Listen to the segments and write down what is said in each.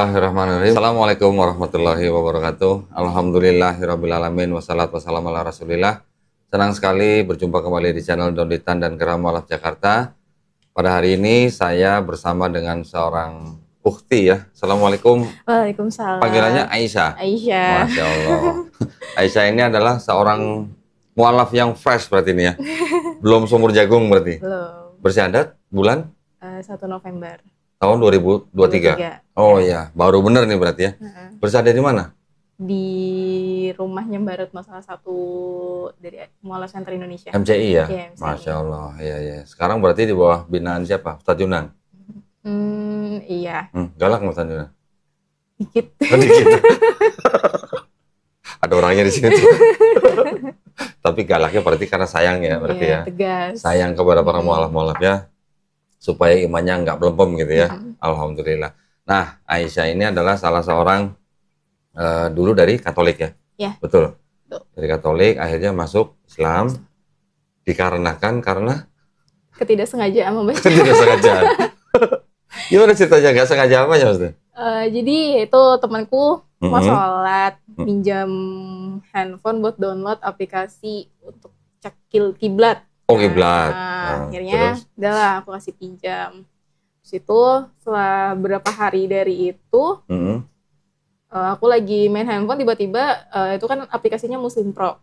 Bismillahirrahmanirrahim. Assalamualaikum warahmatullahi wabarakatuh. Alhamdulillahirrabbilalamin. Wassalatu wassalamu ala rasulillah. Senang sekali berjumpa kembali di channel Donditan dan Geram Mualaf Jakarta. Pada hari ini saya bersama dengan seorang ukhti ya. Assalamualaikum. Waalaikumsalam. Panggilannya Aisyah. Aisyah. Masya Allah. Aisyah ini adalah seorang mualaf yang fresh berarti ini ya. Belum sumur jagung berarti. Belum. Bersyahadat bulan? 1 November. Tahun 2023. Oh iya, baru bener nih berarti ya. Bersyahadat di mana? Di rumahnya Mbak Retno, salah satu dari Mualaf Center Indonesia. MCI ya? Iya, MCI. Masya Allah, iya iya. Sekarang berarti di bawah binaan siapa? Ustadz Yunan? Iya. Galak nggak Ustadz Yunan? Dikit. Oh, dikit. Ada orangnya di sini tuh. Tapi galaknya berarti karena sayang ya, berarti ya. Tegas. Sayang kepada para mualaf-mualaf ya. Supaya imannya nggak melempem gitu ya. Alhamdulillah. Nah, Aisyah ini adalah salah seorang dulu dari Katolik ya? Iya. Betul. Dari Katolik akhirnya masuk Islam dikarenakan karena Ketidaksengajaan membaca. ketidaksengajaan. Gimana ceritanya? Nggak sengaja apa ya Mas? Jadi itu temanku mau sholat, pinjam handphone buat download aplikasi untuk cek kiblat. Oh, kiblat. Akhirnya udahlah aku kasih pinjam. Terus itu setelah berapa hari dari itu aku lagi main handphone, tiba-tiba itu kan aplikasinya Muslim Pro.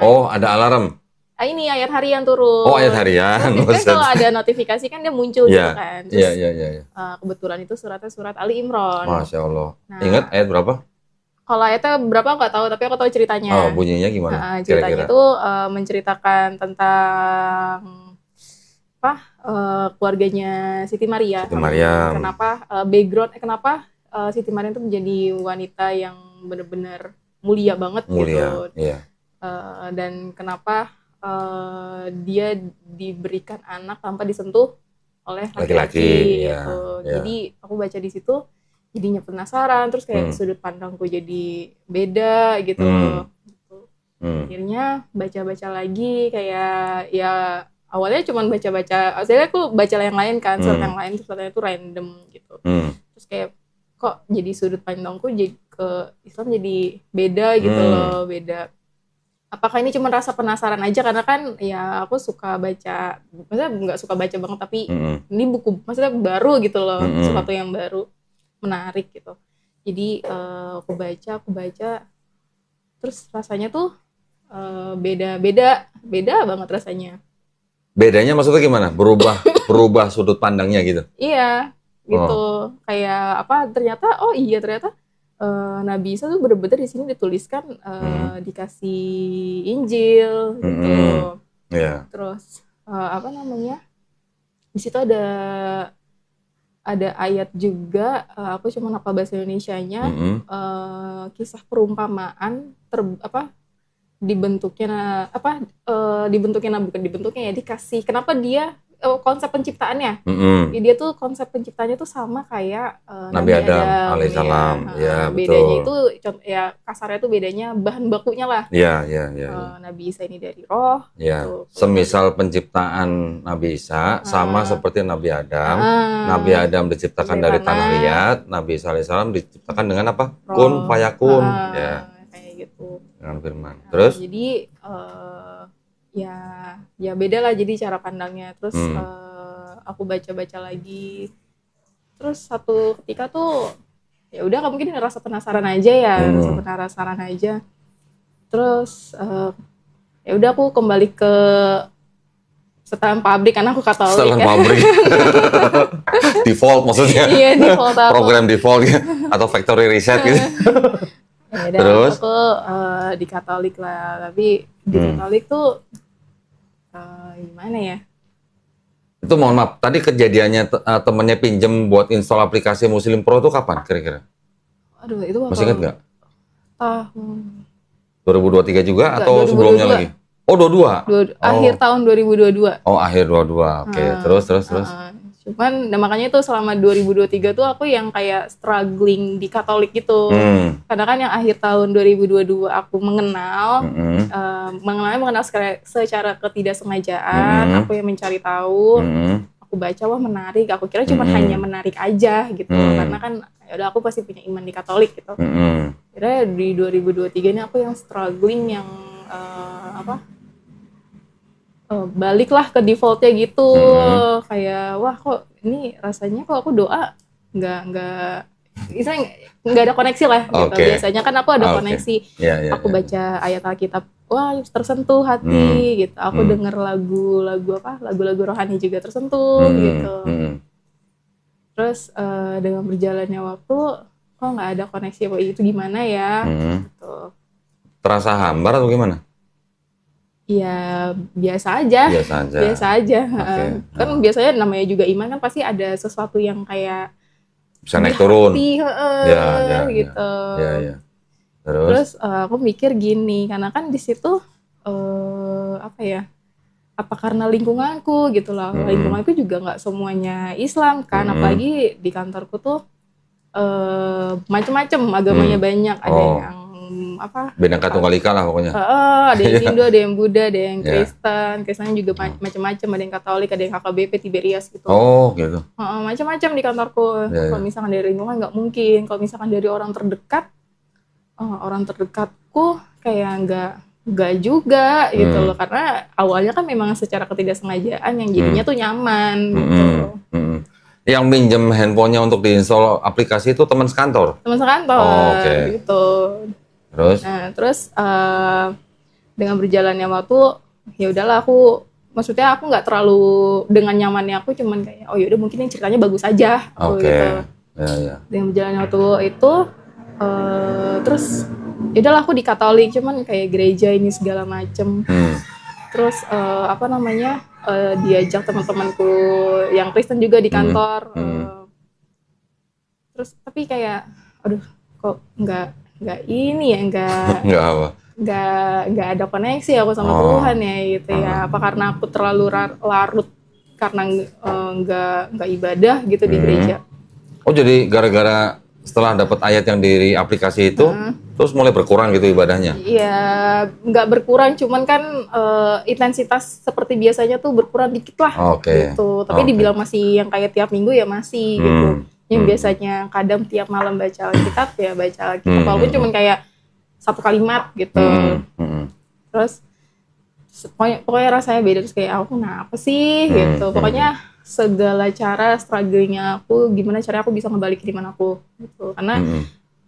Oh, ada alarm. Ini ayat harian turun. Oh, ayat harian. Kan kalau ada notifikasi kan dia muncul gitu kan. Terus, iya. kebetulan itu suratnya surat Ali Imran. Masya Allah. Nah, Ingat ayat berapa? kalau ayatnya berapa nggak tahu, tapi aku tahu ceritanya. Oh, bunyinya gimana? Ceritanya itu menceritakan tentang keluarganya Siti Maria. Siti Maryam. Kenapa Siti Maryam itu menjadi wanita yang benar-benar mulia banget gitu. Iya. Dan kenapa dia diberikan anak tanpa disentuh oleh laki-laki gitu. Jadi aku baca di situ jadinya penasaran, terus kayak sudut pandangku jadi beda gitu. Akhirnya baca-baca lagi, kayak ya awalnya cuma baca-baca, akhirnya aku baca yang lain kan, surat yang lain, terus katanya itu random gitu. Terus kayak kok jadi sudut pandangku jadi ke Islam jadi beda gitu loh, beda. Apakah ini cuma rasa penasaran aja, karena kan ya aku suka baca, maksudnya nggak suka baca banget, tapi ini buku maksudnya baru gitu loh, sesuatu yang baru, menarik gitu. Jadi aku baca, terus rasanya tuh beda banget rasanya. Bedanya maksudnya gimana? Berubah sudut pandangnya gitu? Iya, gitu. Kayak ternyata Nabi Isa tuh bener-bener di sini dituliskan dikasih Injil gitu. Terus di situ ada ayat juga, aku cuma hafal bahasa Indonesianya, kisah perumpamaan dikasih, kenapa dia konsep penciptaannya. Dia tuh konsep penciptaannya tuh sama kayak Nabi Adam alaihissalam. Bedanya itu kasarnya tuh bedanya bahan bakunya lah. Iya. Nabi Isa ini dari roh. Gitu. Semisal penciptaan Nabi Isa sama seperti Nabi Adam. Nabi Adam diciptakan dari tanah liat, Nabi Isa alaihissalam diciptakan dengan apa? Kun fayakun. Kayak gitu. Dengan firman. Terus? Jadi ya beda lah jadi cara pandangnya. Terus aku baca rasa terus satu ketika tuh ya udah, mungkin rasa penasaran aja ya, terus ya udah aku kembali ke setelan pabrik, karena aku Katolik. Setelan pabrik. Default maksudnya. Iya, default apa? Program default ya, atau factory reset gitu. Terus aku di Katolik lah, tapi di Katolik tuh gimana ya? Itu mohon maaf, tadi kejadiannya temennya pinjem buat install aplikasi Muslim Pro itu kapan kira-kira? Aduh, itu masih ingat nggak? Tahun 2023 juga atau 2022. Sebelumnya lagi? Oh, 22. Akhir tahun 2022. Oh, akhir 22. Oke. Terus. Cuman makanya itu selama 2023 tuh aku yang kayak struggling di Katolik gitu. Karena kan yang akhir tahun 2022 aku mengenal secara ketidaksengajaan, aku yang mencari tahu. aku baca wah menarik, aku kira cuma hanya menarik aja gitu, karena kan ya udah aku pasti punya iman di Katolik gitu. Kira di 2023 ini aku yang struggling yang baliklah ke defaultnya gitu, kayak wah kok ini rasanya kok aku doa nggak ada koneksi lah gitu. Biasanya kan aku ada koneksi, aku baca ayat Alkitab, wah tersentuh hati gitu. Aku denger lagu-lagu rohani juga tersentuh gitu. Terus dengan berjalannya waktu, kok nggak ada koneksi apa itu gimana ya? Gitu. Terasa hambar atau gimana? Ya biasa aja. Kan biasanya namanya juga iman kan pasti ada sesuatu yang kayak bisa naik turun gitu. Terus aku mikir gini, karena kan di situ apa karena lingkunganku gitu loh. Lingkunganku juga nggak semuanya Islam kan, apalagi di kantorku tuh macam-macam agamanya banyak, ada yang Bhinneka Tunggal Ika lah pokoknya. Ada yang Hindu, ada yang Buddha, ada yang Kristen juga macam-macam, ada yang Katolik, ada yang KKBP, Tiberias gitu. Gitu. Macam-macam di kantorku. Kalau misalkan dari lingkungan nggak mungkin. Kalau misalkan dari orang terdekatku kayak nggak juga gitu loh, karena awalnya kan memang secara ketidaksengajaan yang jadinya tuh nyaman gitu. Yang minjem handphonenya untuk diinstal aplikasi itu teman sekantor gitu. Terus dengan berjalannya waktu ya udahlah, aku nggak terlalu dengan nyamannya, aku cuman kayak oh yaudah mungkin yang ceritanya bagus aja gitu. Dengan berjalannya waktu itu terus ya udahlah aku di Katolik, cuman kayak gereja ini segala macem. Terus diajak teman-temanku yang Kristen juga di kantor. Terus tapi kayak aduh kok nggak ini ya, nggak ada koneksi aku sama Tuhan ya gitu ya. Apa karena aku terlalu larut karena nggak ibadah gitu di gereja. Jadi gara-gara setelah dapat ayat yang di aplikasi itu terus mulai berkurang gitu ibadahnya? Iya, nggak berkurang, cuman kan intensitas seperti biasanya tuh berkurang dikit lah gitu. Tapi dibilang masih yang kayak tiap minggu ya masih gitu. Yang biasanya kadang tiap malam baca Alkitab ya baca Alkitab, walaupun cuma kayak satu kalimat gitu. Terus pokoknya rasanya beda, terus kayak aku kenapa sih gitu. Pokoknya segala cara strugglingnya aku, gimana caranya aku bisa ngebalikin iman aku gitu. Karena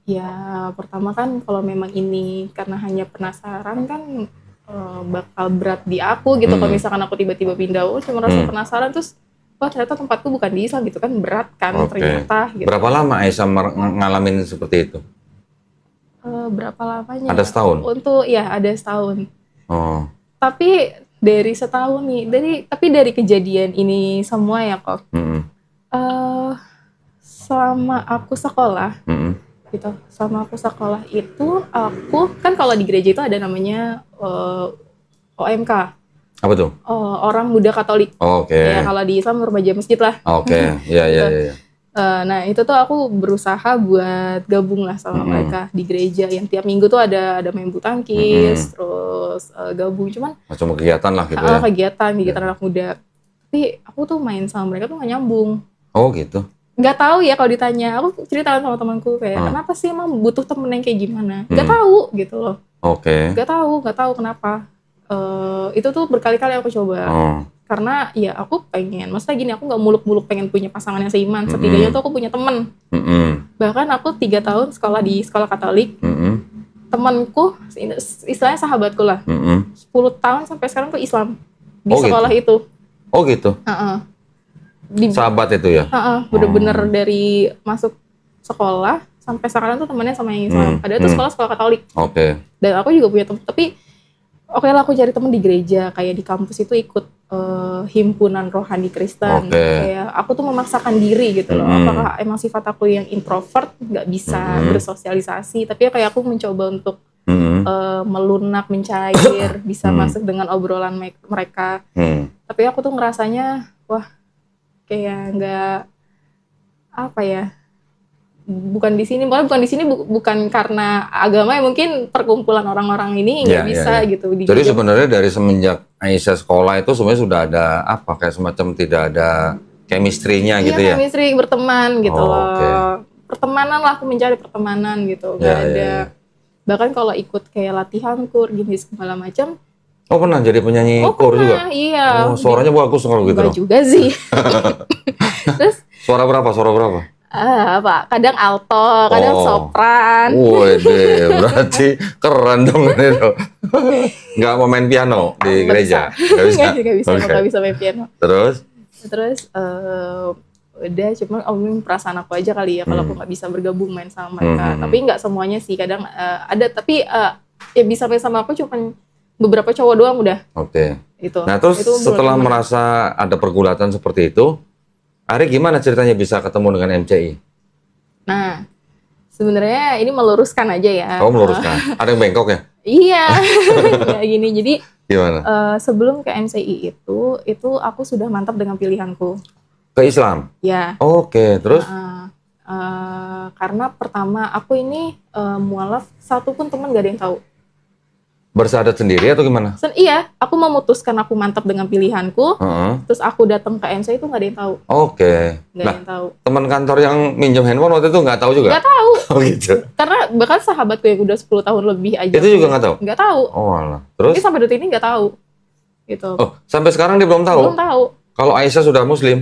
ya pertama kan kalau memang ini karena hanya penasaran kan bakal berat di aku gitu. Kalau misalkan aku tiba-tiba pindah, cuma rasa penasaran terus wah ternyata tempatku bukan di Islam gitu kan, berat kan ternyata gitu. Berapa lama Aisyah ngalamin seperti itu? Berapa lamanya? Ada setahun? Ada setahun. Tapi dari setahun nih, dari kejadian ini semua ya kok. Selama aku sekolah gitu, itu aku kan kalau di gereja itu ada namanya OMK. Apa tuh? Orang Muda Katolik. Ya, kalau di Islam remaja masjid lah. Iya. Nah itu tuh aku berusaha buat gabung lah sama mereka di gereja, yang tiap minggu tuh ada main bulu tangkis, terus gabung, cuman macam kegiatan lah gitu ya. Kegiatan anak muda. Tapi aku tuh main sama mereka tuh gak nyambung. Gitu. Nggak tahu ya, kalau ditanya, aku cerita sama temanku kayak kenapa sih emang butuh temen yang kayak gimana? Nggak tahu gitu loh. Nggak tahu kenapa. Itu tuh berkali-kali aku coba. Karena ya aku pengen, maksudnya gini, aku nggak muluk-muluk pengen punya pasangan yang seiman. Setidaknya tuh aku punya temen. Bahkan aku 3 tahun sekolah di sekolah Katolik. Temanku, istilahnya sahabatku lah. 10 tahun sampai sekarang tuh Islam di sekolah gitu. itu. Gitu. Sahabat itu ya? Bener-bener dari masuk sekolah sampai sekarang tuh temennya sama yang Islam. Padahal itu sekolah Katolik. Dan aku juga punya temen, tapi lah aku cari temen di gereja, kayak di kampus itu ikut himpunan rohani Kristen. Kayak aku tuh memaksakan diri gitu loh. Apakah emang sifat aku yang introvert, nggak bisa bersosialisasi, tapi kayak aku mencoba untuk melunak, mencair, bisa masuk dengan obrolan mereka. Tapi aku tuh ngerasanya wah kayak nggak bukan di sini bukan karena agama ya, mungkin perkumpulan orang-orang ini nggak bisa gitu. Jadi sebenarnya dari semenjak Aisyah sekolah itu sebenarnya sudah ada kayak semacam tidak ada chemistry-nya gitu ya? Chemistry, berteman gitu loh. Okay. Pertemanan lah, aku mencari pertemanan gitu. Gak ada. Bahkan kalau ikut kayak latihan kur gini segala macam. Oh pernah jadi penyanyi kur juga? Iya. Oh, suaranya bagus kalau gitu dong. Juga sih. Terus suara berapa? kadang alto, kadang sopran. Wede, berarti keren dong ini dong. Nggak mau main piano di gereja? Nggak bisa. Nggak bisa main piano. Terus udah cuma perasaan aku aja kali ya kalau aku nggak bisa bergabung main sama mereka. Tapi nggak semuanya sih, kadang ada, tapi ya bisa main sama aku cuma beberapa cowok doang udah. Oke. Itu. Nah terus itu setelah merasa ada pergulatan seperti itu, Ari gimana ceritanya bisa ketemu dengan MCI? Nah, sebenarnya ini meluruskan aja ya. Oh, meluruskan. Ada yang bengkok ya? Iya. Kayak gini. Jadi gimana? Sebelum ke MCI itu aku sudah mantap dengan pilihanku. Ke Islam? Ya. Oke, terus? Karena pertama aku ini mualaf, satu pun teman gak ada yang tahu. Bersahadat sendiri atau gimana? Iya, aku memutuskan aku mantap dengan pilihanku. Terus aku datang ke MCI itu nggak ada yang tahu. Oke. Nggak ada yang tahu. Teman kantor yang minjem handphone waktu itu nggak tahu juga? Nggak tahu. Oh gitu. Karena bahkan sahabatku yang udah 10 tahun lebih aja. Itu juga nggak tahu? Nggak tahu. Oh alah. Terus? Tapi sampai detik ini nggak tahu. Gitu. Oh, sampai sekarang dia belum tahu? Belum tahu. Kalau Aisyah sudah muslim,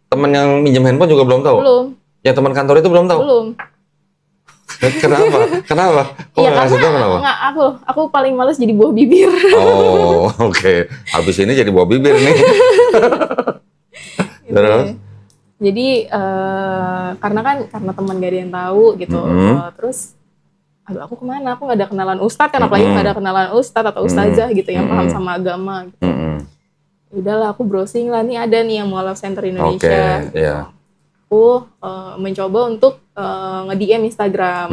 teman yang minjem handphone juga belum tahu? Belum. Yang teman kantor itu belum tahu? Belum. Kenapa? Kok ya, nggak ngasih tahu kenapa? Nggak, aku paling males jadi buah bibir. Oh, oke. Habis ini jadi buah bibir nih. Terus? Jadi karena teman gak ada yang tahu gitu. Terus, aduh aku kemana? Aku nggak ada kenalan ustadz kan, apalagi nggak ada kenalan ustadz atau ustazah gitu yang paham sama agama. Gitu. Udahlah, aku browsing lah, nih ada nih yang Mualaf Center Indonesia. Oke, iya. Aku mencoba untuk nge-DM Instagram.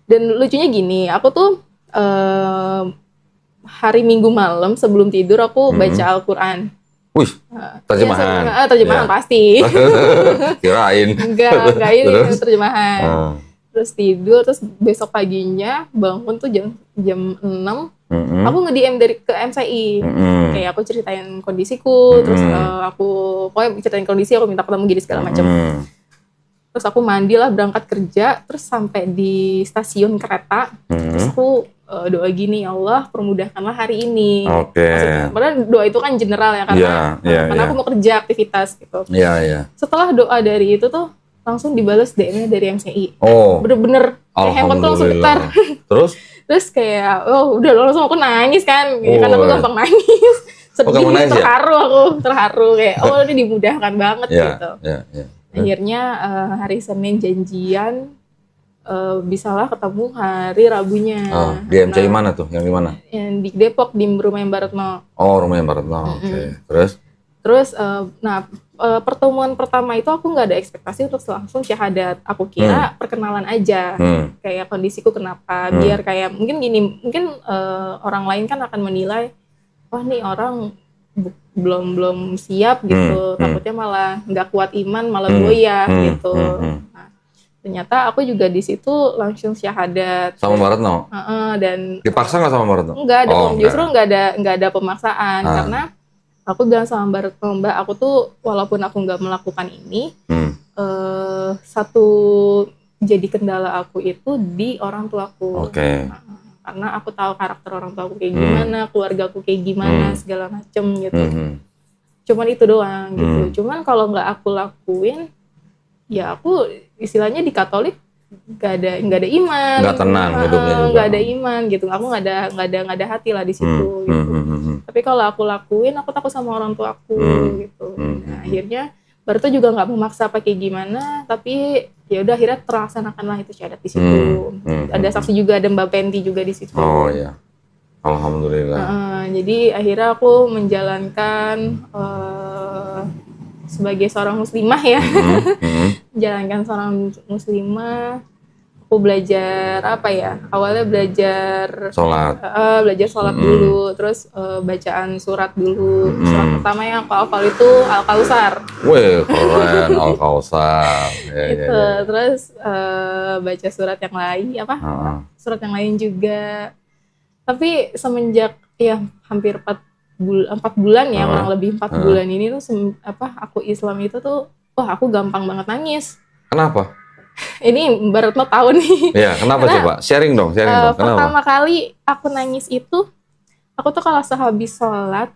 Dan lucunya gini, aku tuh hari Minggu malam sebelum tidur aku baca Al-Quran. Wih, terjemahan. Terjemahan pasti. Kirain. Enggak ini terjemahan. Terus tidur, terus besok paginya bangun tuh jam 6. Aku nge-DM ke MCI. Kayak aku ceritain kondisiku, terus pokoknya ceritain kondisi, aku minta ketemu gini segala macam. Terus aku mandi lah, berangkat kerja, terus sampai di stasiun kereta, terus aku doa gini, ya Allah permudahkanlah hari ini. Padahal doa itu kan general ya, karena aku mau kerja, aktivitas gitu. Setelah doa dari itu tuh, langsung dibalas DM-nya dari MCI. Bener-bener kayak handphone tuh langsung getar. Terus kayak, udah langsung aku nangis kan, karena aku gampang nangis. Sedih, terharu kayak, ini dimudahkan banget gitu. Akhirnya hari Senin janjian, bisalah ketemu hari Rabunya. Di MCI mana tuh? Yang di mana? Yang di Depok, di Rumah yang Barat Mall. Oh, Rumah yang Barat Mall, oke. Terus, pertemuan pertama itu aku nggak ada ekspektasi untuk langsung syahadat. Aku kira perkenalan aja, kayak kondisiku kenapa, biar kayak mungkin gini, orang lain kan akan menilai, wah nih orang belum siap gitu, takutnya malah nggak kuat iman, malah goyah gitu. Nah, ternyata aku juga di situ langsung syahadat. Sama Baratno? Dan dipaksa nggak sama Baratno? Enggak, justru nggak ada pemaksaan, karena aku bilang sama Mbak, aku tuh walaupun aku nggak melakukan ini, satu jadi kendala aku itu di orang tuaku. Karena aku tahu karakter orang tuaku kayak gimana, keluarga aku kayak gimana, segala macem gitu. Cuman itu doang gitu. Cuman kalau nggak aku lakuin, ya aku istilahnya di Katolik nggak ada iman, nggak tenang hidupnya juga, nggak ada iman gitu. Aku nggak ada hati lah di situ gitu. Tapi kalau aku lakuin, aku takut sama orang tua aku gitu. Nah, akhirnya baru tuh juga nggak memaksa pakai gimana, tapi ya udah akhirnya terlaksanakanlah itu syahadat di situ. Ada saksi juga, ada Mbak Penti juga di situ. Oh iya, alhamdulillah. Jadi akhirnya aku menjalankan sebagai seorang muslimah ya, menjalankan seorang muslimah. Aku belajar apa ya? Awalnya belajar sholat dulu, terus bacaan surat dulu. Surat pertama yang aku hafal itu Al-Kausar. Wih, keren Al-Kausar. Terus baca surat yang lain Surat yang lain juga. Tapi semenjak ya hampir 4 bulan ya, kurang lebih 4 bulan ini tuh aku Islam itu tuh, wah aku gampang banget nangis. Kenapa? Ini Mbak Retno tahu nih. Iya, kenapa coba? Sharing dong. Kenapa? Pertama kali aku nangis itu, aku tuh kalau sehabis sholat,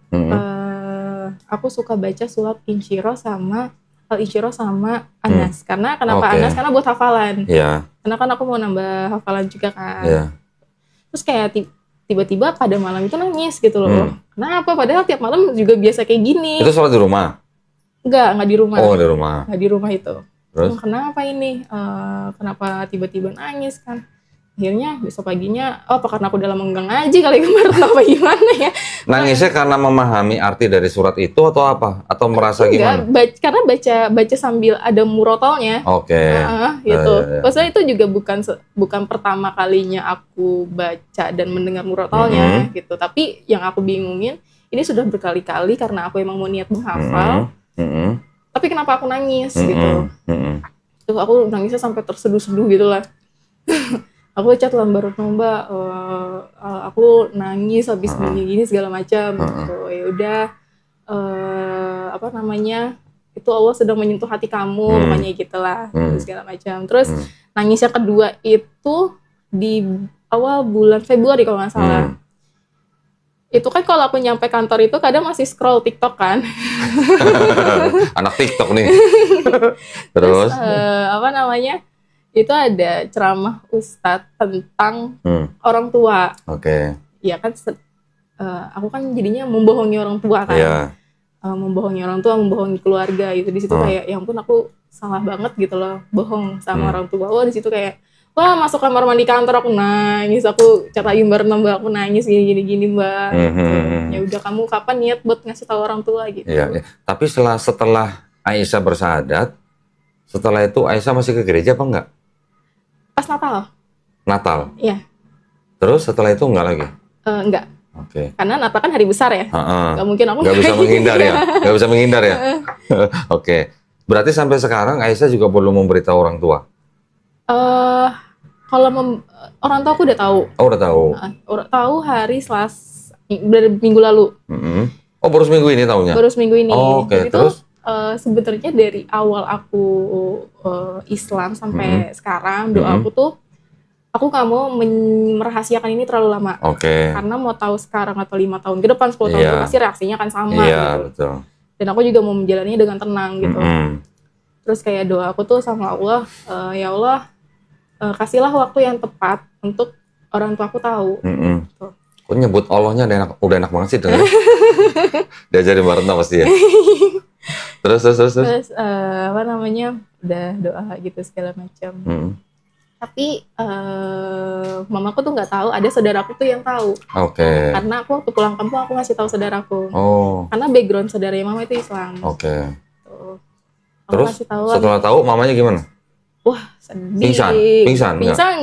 aku suka baca surat Insyirah sama Al-Insyirah sama Anas. Karena kenapa Anas? Karena buat hafalan. Iya. Karena kan aku mau nambah hafalan juga kan. Iya. Terus kayak tiba-tiba pada malam itu nangis gitu loh. Kenapa? Padahal tiap malam juga biasa kayak gini. Itu sholat di rumah? Enggak di rumah. Oh, di rumah. Nggak di rumah itu. Terus? Kenapa ini? Kenapa tiba-tiba nangis kan? Akhirnya besok paginya, apa karena aku dalam menggang aja kali kemarin apa gimana ya? Nangisnya karena memahami arti dari surat itu atau apa? Atau merasa gimana? Karena baca sambil ada murotolnya. Oke. Gitu. Maksudnya itu juga bukan pertama kalinya aku baca dan mendengar murotolnya gitu. Tapi yang aku bingungin, ini sudah berkali-kali karena aku emang mau niat menghafal. Tapi kenapa aku nangis gitu? Terus aku nangisnya sampai terseduh-seduh gitu lah. Aku chat lambar Mbak, aku nangis habis begini segala macam. Gitu. Ya udah, itu Allah sedang menyentuh hati kamu, makanya gitulah, segala macam. Terus nangis yang kedua itu di awal bulan Februari kalau nggak salah. Itu kan kalau aku nyampe kantor itu kadang masih scroll TikTok kan. Anak TikTok nih. Terus itu ada ceramah Ustadz tentang orang tua. Oke. Iya kan, aku kan jadinya membohongi orang tua kan. Iya. Membohongi orang tua, membohongi keluarga gitu. Di situ kayak, ya ampun aku salah banget gitu loh, bohong sama orang tua. Wah di situ kayak, wah masuk kamar mandi kantor aku nangis, aku chat lagi Mbak, aku nangis gini Mbak. Ya udah, kamu kapan niat buat ngasih tahu orang tua gitu. Iya. Tapi setelah Aisyah bersahadat, setelah itu Aisyah masih ke gereja apa enggak? Pas Natal. Iya. Terus setelah itu enggak lagi? Enggak. Oke. Karena Natal kan hari besar ya. Enggak mungkin aku enggak bisa menghindar ya. Enggak bisa menghindar ya. Oke. Berarti sampai sekarang Aisyah juga belum memberitahu orang tua? Kalau orang tua aku udah tahu. Oh, udah tahu. Tahu hari Selasa minggu lalu. Oh, baru seminggu ini tahunya? Baru seminggu ini. Oh, oke. Terus? Sebenarnya dari awal aku Islam sampai sekarang, doa aku tuh, aku gak mau merahasiakan ini terlalu lama. Oke. Karena mau tahu sekarang atau 5 tahun ke depan, 10 tahun pasti reaksinya akan sama. Iya, gitu. Betul. Dan aku juga mau menjalaninya dengan tenang gitu. Terus kayak doa aku tuh sama Allah, ya Allah, kasihlah waktu yang tepat untuk orang tua aku tahu. Gitu. Kok nyebut Allahnya udah enak banget sih dengar. Diajarin Mbak Retno pasti ya. Terus udah doa gitu segala macam. Tapi mamaku tuh nggak tahu, ada saudaraku tuh yang tahu. Oke. Karena aku waktu pulang kampung aku ngasih tahu saudaraku. Oh. Karena background saudaranya mama itu Islam. Oke. Terus setelah tahu mamanya gimana? Wah, sedih. Pingsan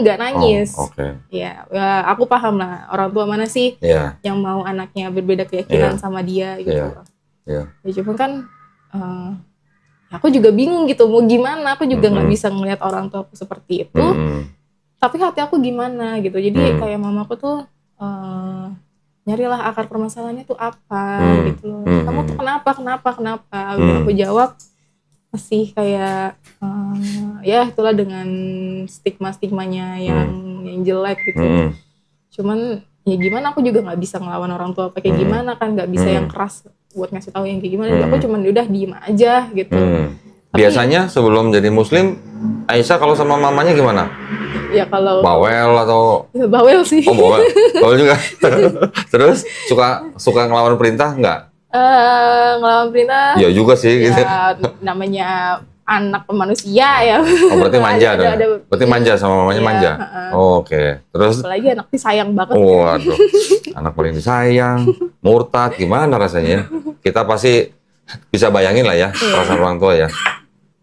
nggak nangis. Oke. Ya, aku paham lah orang tua mana sih yang mau anaknya berbeda keyakinan sama dia gitu. Ya cuma kan aku juga bingung gitu mau gimana, aku juga nggak bisa ngelihat orang tua aku seperti itu. Tapi hati aku gimana gitu. Jadi kayak mamaku tuh nyarilah akar permasalahannya tuh apa gitu loh. Kamu tuh kenapa? Aku jawab masih kayak ya itulah dengan stigma-stigmanya yang jelek gitu. Cuman ya gimana, aku juga nggak bisa ngelawan orang tua pakai gimana kan, nggak bisa yang keras buat ngasih tahu yang kayak gimana. Aku cuman udah diem aja gitu. Tapi, biasanya sebelum jadi muslim Aisyah kalau sama mamanya gimana? Ya kalau bawel atau bawel sih. Oh, bawel juga. Terus suka ngelawan perintah nggak? Ngelawan perintah ya juga sih gitu. Namanya anak manusia ya. Oh, berarti manja dong. Berarti manja sama mamanya manja. Oke. Terus apalagi anak disayang banget. Waduh. Anak paling disayang, murtad, gimana rasanya? Kita pasti bisa bayangin lah ya perasaan orang tua ya.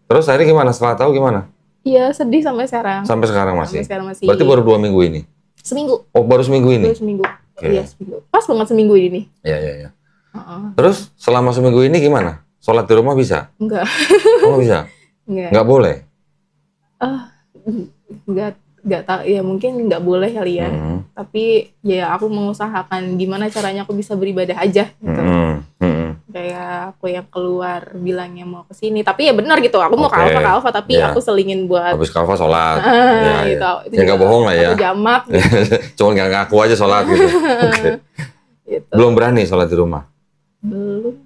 Terus akhirnya gimana? Setelah tahu gimana? Iya, sedih sampai sekarang. Sampai sekarang masih. masih. Berarti baru 2 minggu ini. Seminggu. Oh, baru seminggu ini. Baru seminggu. Iya, seminggu. Pas banget seminggu ini. Iya. Terus selama seminggu ini gimana? Sholat di rumah bisa? Enggak. Oh, bisa? Enggak boleh? Enggak tahu ya, mungkin enggak boleh kali ya. tapi ya aku mengusahakan gimana caranya aku bisa beribadah aja gitu. Kayak aku yang keluar bilangnya mau ke sini, tapi ya benar gitu, aku mau ke Alfa tapi aku selingin buat habis ke Alfa sholat gitu. Ya nggak bohong lah ya, jamak gitu. Cuman nggak ngaku aja sholat gitu. Gitu. Belum berani sholat di rumah? Belum.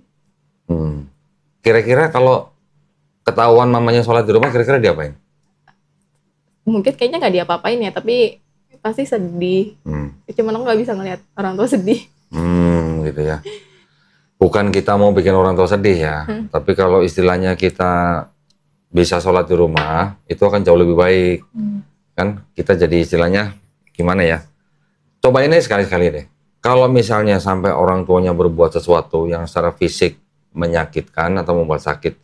Kira-kira kalau ketahuan mamanya sholat di rumah, kira-kira diapain? Mungkin kayaknya nggak diapa-apain ya, tapi pasti sedih. Cuman aku nggak bisa ngeliat orang tua sedih. Gitu ya. Bukan kita mau bikin orang tua sedih ya, tapi kalau istilahnya kita bisa sholat di rumah, itu akan jauh lebih baik. Kan kita jadi istilahnya gimana ya? Coba ini sekali-sekali deh. Kalau misalnya sampai orang tuanya berbuat sesuatu yang secara fisik menyakitkan atau membuat sakit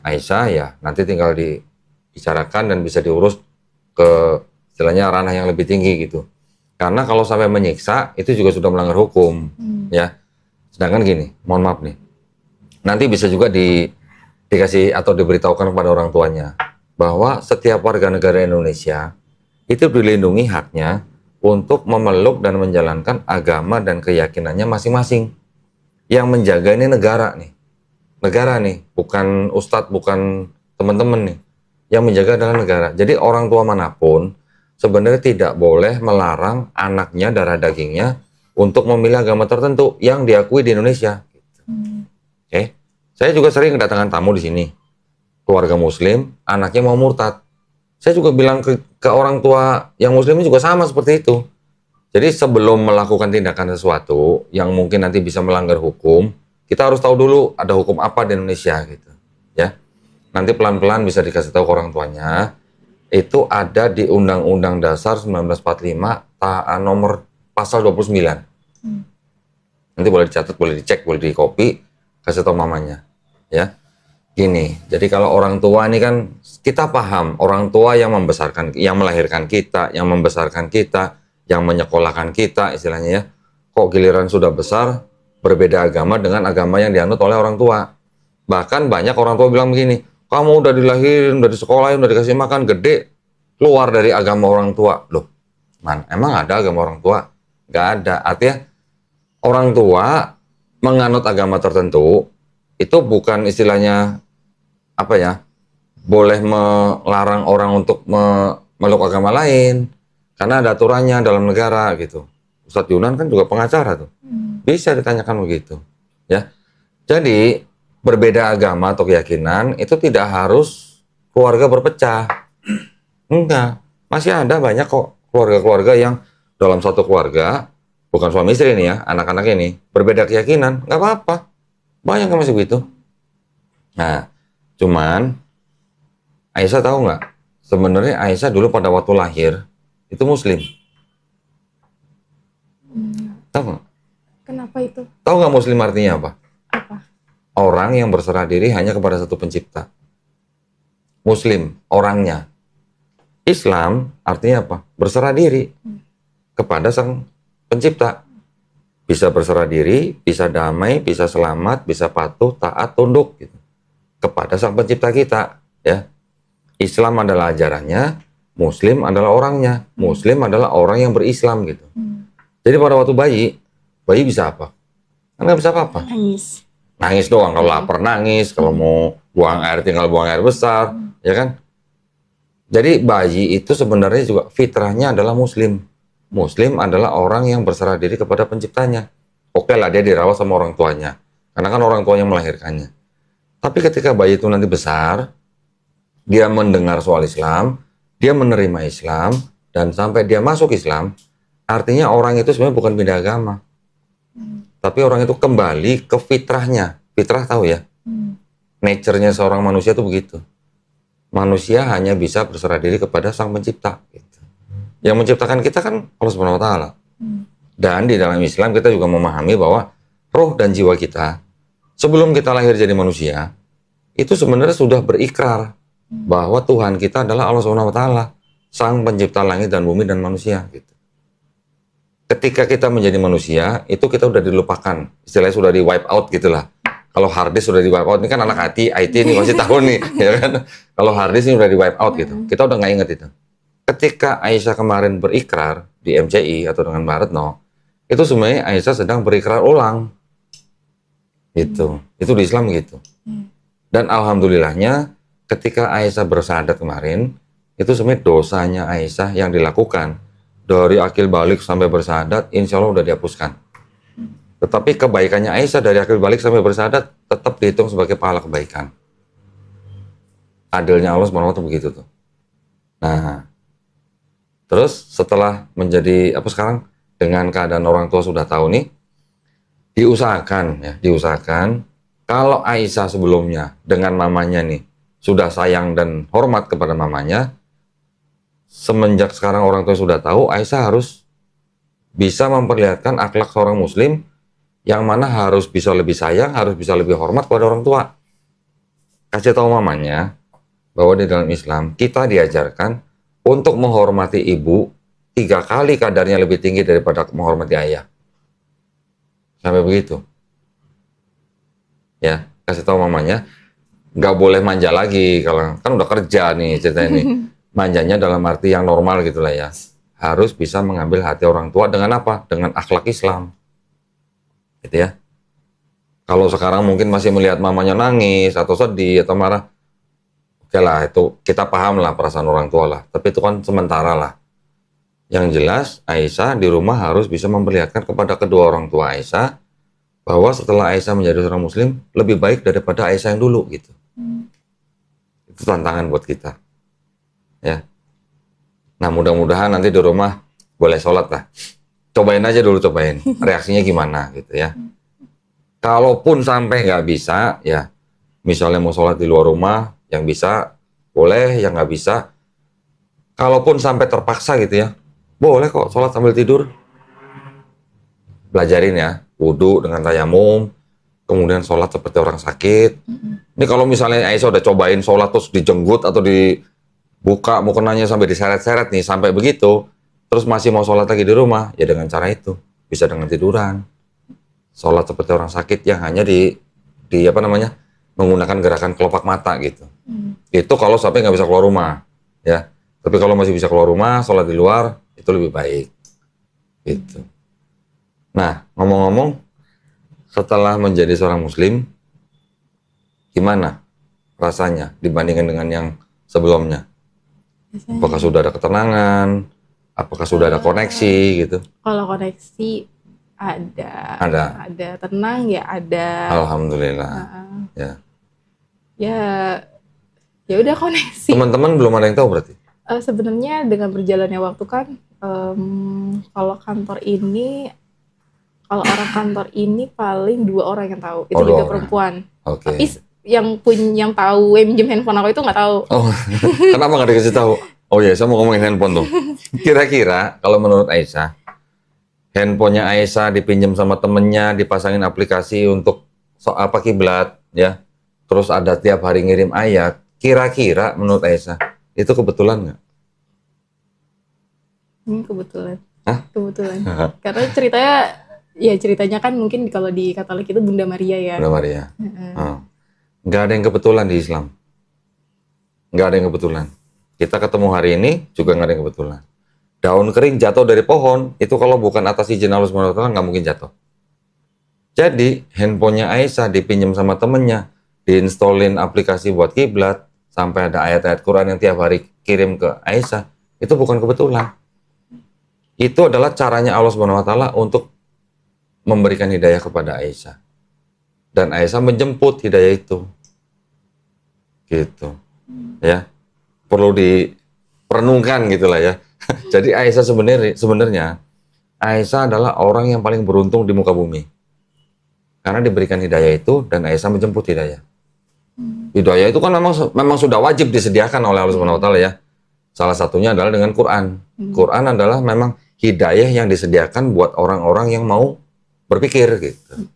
Aisyah, ya nanti tinggal dibicarakan dan bisa diurus ke istilahnya ranah yang lebih tinggi gitu. Karena kalau sampai menyiksa, itu juga sudah melanggar hukum, ya. Sedangkan gini, mohon maaf nih, nanti bisa juga dikasih atau diberitahukan kepada orang tuanya bahwa setiap warga negara Indonesia itu dilindungi haknya untuk memeluk dan menjalankan agama dan keyakinannya masing-masing. Yang menjaga ini negara nih, bukan ustadz, bukan teman-teman nih. Yang menjaga adalah negara. Jadi orang tua manapun sebenarnya tidak boleh melarang anaknya, darah dagingnya untuk memilih agama tertentu yang diakui di Indonesia. Oke. Saya juga sering kedatangan tamu di sini, keluarga Muslim, anaknya mau murtad. Saya juga bilang ke orang tua yang Muslim juga sama seperti itu. Jadi sebelum melakukan tindakan sesuatu yang mungkin nanti bisa melanggar hukum, kita harus tahu dulu ada hukum apa di Indonesia gitu, ya. Nanti pelan-pelan bisa dikasih tahu ke orang tuanya. Itu ada di Undang-Undang Dasar 1945 nomor pasal 29. Nanti boleh dicatat, boleh dicek, boleh di copy, kasih tahu mamanya, ya. Gini, jadi kalau orang tua ini kan kita paham, orang tua yang membesarkan, yang melahirkan kita, yang membesarkan kita, yang menyekolahkan kita, istilahnya ya. Kok giliran sudah besar berbeda agama dengan agama yang dianut oleh orang tua. Bahkan banyak orang tua bilang begini, kamu udah dilahirin, udah disekolahin, udah dikasih makan, gede, keluar dari agama orang tua. Loh, man, emang ada agama orang tua? Gak ada. Artinya orang tua menganut agama tertentu itu bukan istilahnya apa ya, boleh melarang orang untuk memeluk agama lain karena ada aturannya dalam negara gitu. Ustadz Yunan kan juga pengacara tuh, bisa ditanyakan begitu, ya. Jadi berbeda agama atau keyakinan itu tidak harus keluarga berpecah, enggak. Masih ada banyak kok keluarga-keluarga yang dalam satu keluarga, bukan suami istri nih ya, anak-anak ini berbeda keyakinan, nggak apa-apa, banyak yang masih begitu. Nah, cuman Aisyah tahu nggak? Sebenarnya Aisyah dulu pada waktu lahir itu Muslim. Tahu nggak? Kenapa itu? Tahu nggak Muslim artinya apa? Apa? Orang yang berserah diri hanya kepada satu pencipta. Muslim orangnya. Islam artinya apa? Berserah diri kepada sang pencipta. Bisa berserah diri, bisa damai, bisa selamat, bisa patuh, taat, tunduk gitu, kepada sang pencipta kita, ya. Islam adalah ajarannya, Muslim adalah orangnya. Muslim adalah orang yang berislam gitu. Jadi pada waktu bayi bisa apa? Kan nggak bisa apa-apa. Nangis doang, kalau lapar nangis, kalau mau buang air tinggal buang air besar, ya kan? Jadi bayi itu sebenarnya juga fitrahnya adalah Muslim. Muslim adalah orang yang berserah diri kepada penciptanya. Oke lah dia dirawat sama orang tuanya, karena kan orang tuanya melahirkannya. Tapi ketika bayi itu nanti besar, dia mendengar soal Islam, dia menerima Islam, dan sampai dia masuk Islam, artinya orang itu sebenarnya bukan pindah agama. Tapi orang itu kembali ke fitrahnya. Fitrah tahu ya? Nature-nya seorang manusia itu begitu. Manusia hanya bisa berserah diri kepada sang pencipta. Gitu. Yang menciptakan kita kan Allah Subhanahu wa Ta'ala. Dan di dalam Islam kita juga memahami bahwa roh dan jiwa kita sebelum kita lahir jadi manusia itu sebenarnya sudah berikrar bahwa Tuhan kita adalah Allah Subhanahu wa Ta'ala, sang pencipta langit dan bumi dan manusia gitu. Ketika kita menjadi manusia itu kita udah dilupakan, istilahnya sudah di wipe out gitulah. Kalau hard disk sudah di wipe out, ini kan anak IT ini masih tahu nih, ya kan? Kalau hard disk ini udah di wipe out gitu, kita udah nggak inget itu. ketika Aisyah kemarin berikrar di MCI atau dengan Mbak Retno, itu sebenarnya Aisyah sedang berikrar ulang. Itu di Islam gitu. Dan alhamdulillahnya ketika Aisyah bersyahadat kemarin, itu sebenarnya dosanya Aisyah yang dilakukan dari akil balik sampai bersyahadat, insya Allah udah dihapuskan. Tetapi kebaikannya Aisyah dari akil balik sampai bersyahadat tetap dihitung sebagai pahala kebaikan. Adilnya Allah SWT begitu tuh. Nah, terus setelah menjadi sekarang dengan keadaan orang tua sudah tahu nih, diusahakan kalau Aisyah sebelumnya dengan mamanya nih sudah sayang dan hormat kepada mamanya, semenjak sekarang orang tua sudah tahu, Aisyah harus bisa memperlihatkan akhlak seorang muslim yang mana harus bisa lebih sayang, harus bisa lebih hormat kepada orang tua. Kasih tahu mamanya bahwa di dalam Islam kita diajarkan untuk menghormati ibu 3 kali kadarnya lebih tinggi daripada menghormati ayah. Sampai begitu. Ya, kasih tahu mamanya, nggak boleh manja lagi kalau kan udah kerja nih ceritanya nih. Manjanya dalam arti yang normal gitulah ya. Harus bisa mengambil hati orang tua dengan apa? Dengan akhlak Islam. Gitu ya. Kalau sekarang mungkin masih melihat mamanya nangis atau sedih atau marah, oke lah, itu kita paham lah perasaan orang tua lah. Tapi itu kan sementara lah. Yang jelas, Aisyah di rumah harus bisa memperlihatkan kepada kedua orang tua Aisyah bahwa setelah Aisyah menjadi seorang muslim, lebih baik daripada Aisyah yang dulu gitu. Itu tantangan buat kita. Ya. Nah, mudah-mudahan nanti di rumah boleh sholat lah. Cobain aja dulu, reaksinya gimana gitu ya. Kalaupun sampai nggak bisa, ya misalnya mau sholat di luar rumah, yang bisa boleh, yang nggak bisa. Kalaupun sampai terpaksa gitu ya, boleh kok sholat sambil tidur. Belajarin ya, wudhu dengan tayamum, kemudian sholat seperti orang sakit. Ini kalau misalnya Aisyah udah cobain sholat terus dijenggut atau dibuka mukenanya sampai diseret-seret nih, sampai begitu, terus masih mau sholat lagi di rumah, ya dengan cara itu. Bisa dengan tiduran. Sholat seperti orang sakit yang hanya menggunakan gerakan kelopak mata gitu. Itu kalau sampai nggak bisa keluar rumah, ya. Tapi kalau masih bisa keluar rumah, sholat di luar, itu lebih baik. Gitu. Nah, ngomong-ngomong, setelah menjadi seorang muslim, gimana rasanya dibandingkan dengan yang sebelumnya? Apakah sudah ada ketenangan? Apakah sudah ada koneksi gitu? Kalau koneksi ada tenang ya ada. Alhamdulillah. Ya udah koneksi. Teman-teman belum ada yang tahu berarti? Sebenarnya dengan berjalannya waktu kan, kalau orang kantor ini paling 2 orang yang tahu, itu juga perempuan. Tapi yang tahu minjem handphone aku itu nggak tahu. Oh, kenapa nggak dikasih tahu? Oh iya, saya mau ngomongin handphone tuh. Kira-kira kalau menurut Aisyah, handphonenya Aisyah dipinjam sama temennya, dipasangin aplikasi untuk kiblat, ya. Terus ada tiap hari ngirim ayat. Kira-kira menurut Aisyah itu kebetulan nggak? Kebetulan. Kebetulan. Karena ceritanya kan mungkin kalau di Katolik itu Bunda Maria ya. Bunda Maria. Nggak ada yang kebetulan di Islam. Nggak ada yang kebetulan. Kita ketemu hari ini juga nggak ada yang kebetulan. Daun kering jatuh dari pohon, itu kalau bukan atas izin Allah SWT nggak mungkin jatuh. Jadi, handphonenya Aisyah dipinjam sama temennya, diinstallin aplikasi buat kiblat, sampai ada ayat-ayat Quran yang tiap hari kirim ke Aisyah, itu bukan kebetulan. Itu adalah caranya Allah SWT untuk memberikan hidayah kepada Aisyah. Dan Aisyah menjemput hidayah itu. Gitu. Ya. Perlu diperenungkan gitulah ya. Jadi Aisyah sebenarnya Aisyah adalah orang yang paling beruntung di muka bumi. Karena diberikan hidayah itu dan Aisyah menjemput hidayah. Hidayah itu kan memang sudah wajib disediakan oleh Allah SWT ya. Salah satunya adalah dengan Quran. Quran adalah memang hidayah yang disediakan buat orang-orang yang mau berpikir gitu.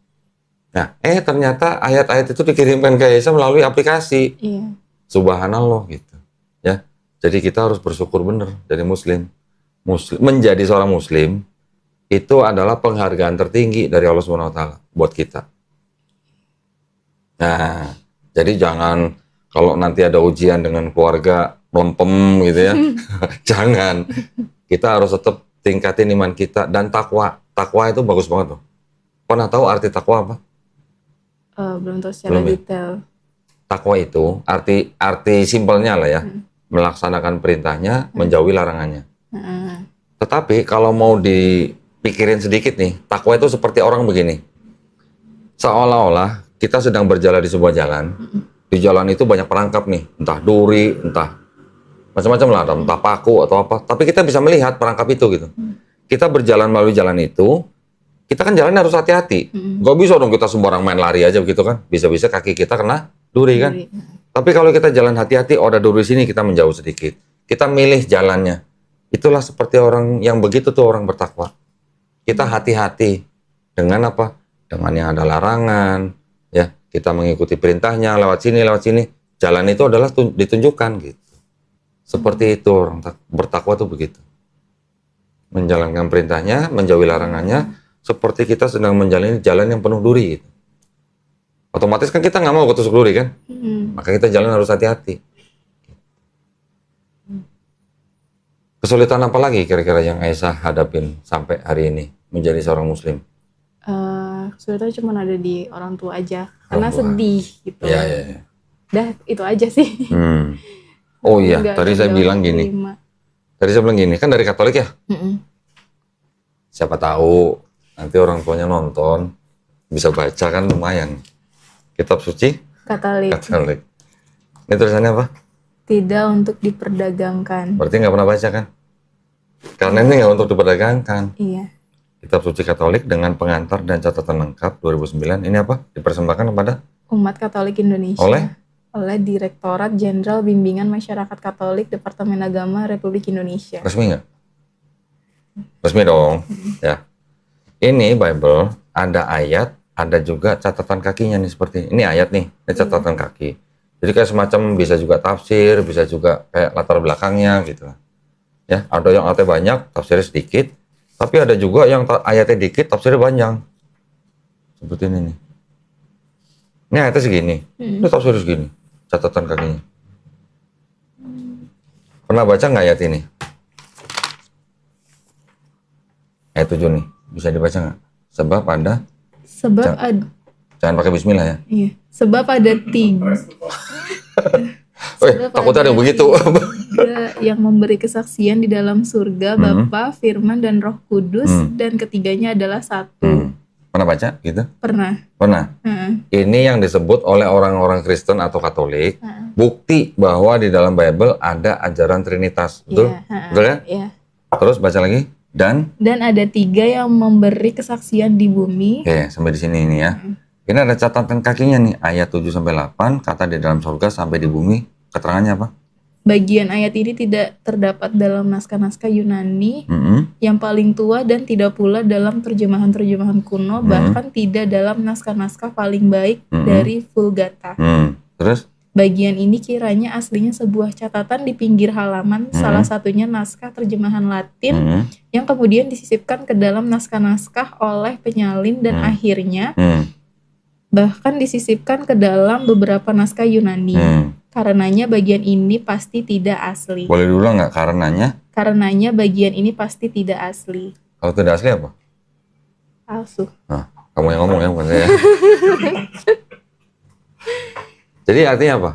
Nah, ternyata ayat-ayat itu dikirimkan ke Aisyah melalui aplikasi. Iya. Subhanallah gitu. Ya. Jadi kita harus bersyukur benar dari muslim. Menjadi seorang muslim itu adalah penghargaan tertinggi dari Allah SWT buat kita. Nah, jadi jangan kalau nanti ada ujian dengan keluarga, melempem gitu ya. Jangan. Kita harus tetap tingkatin iman kita dan takwa. Takwa itu bagus banget tuh. Pernah tahu arti takwa apa? Belum tahu secara Belum ya? detail. Takwa itu arti simpelnya lah ya. Melaksanakan perintahnya, menjauhi larangannya. Tetapi kalau mau dipikirin sedikit nih, takwa itu seperti orang begini. Seolah-olah kita sedang berjalan di sebuah jalan. Di jalan itu banyak perangkap nih, entah duri, entah macam-macam lah, entah paku atau apa. Tapi kita bisa melihat perangkap itu gitu. Kita berjalan melalui jalan itu, kita kan jalan harus hati-hati. Gak bisa dong kita sembarang main lari aja begitu kan. Bisa-bisa kaki kita kena duri kan. Tapi kalau kita jalan hati-hati, oh ada duri sini, kita menjauh sedikit. Kita milih jalannya. Itulah seperti orang yang begitu tuh orang bertakwa. Kita hati-hati dengan apa? Dengan yang ada larangan, ya. Kita mengikuti perintahnya lewat sini. Jalan itu adalah ditunjukkan gitu. Seperti itu orang bertakwa tuh begitu. Menjalankan perintahnya, menjauhi larangannya, seperti kita sedang menjalani jalan yang penuh duri gitu. Otomatis kan kita nggak mau ketusuk duri kan? Maka kita jalan harus hati-hati. Kesulitan apa lagi kira-kira yang Aisyah hadapin sampai hari ini menjadi seorang muslim? Kesulitan cuma ada di orang tua aja. Karena sedih gitu. Iya. Dah, itu aja sih. Oh iya, Nggak tadi saya bilang gini. Kan dari Katolik ya? Siapa tahu nanti orang tuanya nonton, bisa baca kan lumayan. Kitab suci? Katolik. Ini tulisannya apa? Tidak untuk diperdagangkan. Berarti nggak pernah baca kan? Karena ini nggak untuk diperdagangkan. Iya. Kitab suci Katolik dengan pengantar dan catatan lengkap 2009. Ini apa? Dipersembahkan kepada Umat Katolik Indonesia. Oleh Direktorat Jenderal Bimbingan Masyarakat Katolik Departemen Agama Republik Indonesia. Resmi nggak? Resmi dong. Ya. Ini Bible ada ayat, ada juga catatan kakinya nih seperti ini ayat nih, ini catatan kaki. Jadi kayak semacam bisa juga tafsir, bisa juga kayak latar belakangnya gitu. Ya, ada yang ayatnya banyak, tafsirnya sedikit, tapi ada juga yang ayatnya dikit, tafsirnya panjang. Seperti ini nih. Ini ayatnya segini, ini tafsirnya segini, catatan kakinya. Pernah baca nggak ayat ini? Ayat 7 nih, bisa dibaca nggak? Jangan pakai bismillah ya. Iya. Sebab ada tiga. Takutnya ada yang begitu. Yang memberi kesaksian di dalam surga, Bapa, Firman, dan Roh Kudus, dan ketiganya adalah satu. Pernah baca gitu? Pernah. Ini yang disebut oleh orang-orang Kristen atau Katolik, bukti bahwa di dalam Bible ada ajaran Trinitas. Betul? Betul ya? Iya. Terus baca lagi. Dan ada tiga yang memberi kesaksian di bumi. Oke, sampai di sini ini ya. Ini ada catatan kakinya nih, ayat 7-8, kata di dalam surga sampai di bumi, keterangannya apa? Bagian ayat ini tidak terdapat dalam naskah-naskah Yunani yang paling tua dan tidak pula dalam terjemahan-terjemahan kuno, bahkan tidak dalam naskah-naskah paling baik dari Vulgata. Terus? Bagian ini kiranya aslinya sebuah catatan di pinggir halaman, salah satunya naskah terjemahan Latin yang kemudian disisipkan ke dalam naskah-naskah oleh penyalin dan akhirnya bahkan disisipkan ke dalam beberapa naskah Yunani. Karenanya bagian ini pasti tidak asli. Boleh diulang nggak karenanya? Karenanya bagian ini pasti tidak asli. Kalau tidak asli apa? Palsu. Nah, kamu yang ngomong ya, bukan saya. Jadi artinya apa?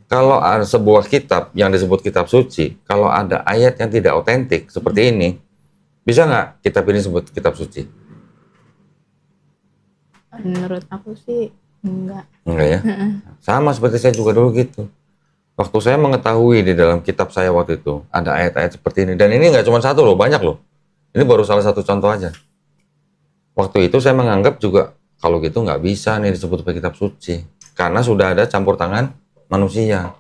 Kalau ada sebuah kitab yang disebut kitab suci, kalau ada ayat yang tidak otentik seperti ini, bisa nggak kitab ini disebut kitab suci? Menurut aku sih enggak. Enggak ya? Sama seperti saya juga dulu gitu. Waktu saya mengetahui di dalam kitab saya waktu itu ada ayat-ayat seperti ini, dan ini nggak cuma satu loh, banyak loh. Ini baru salah satu contoh aja. Waktu itu saya menganggap juga kalau gitu nggak bisa nih disebut sebagai kitab suci, karena sudah ada campur tangan manusia.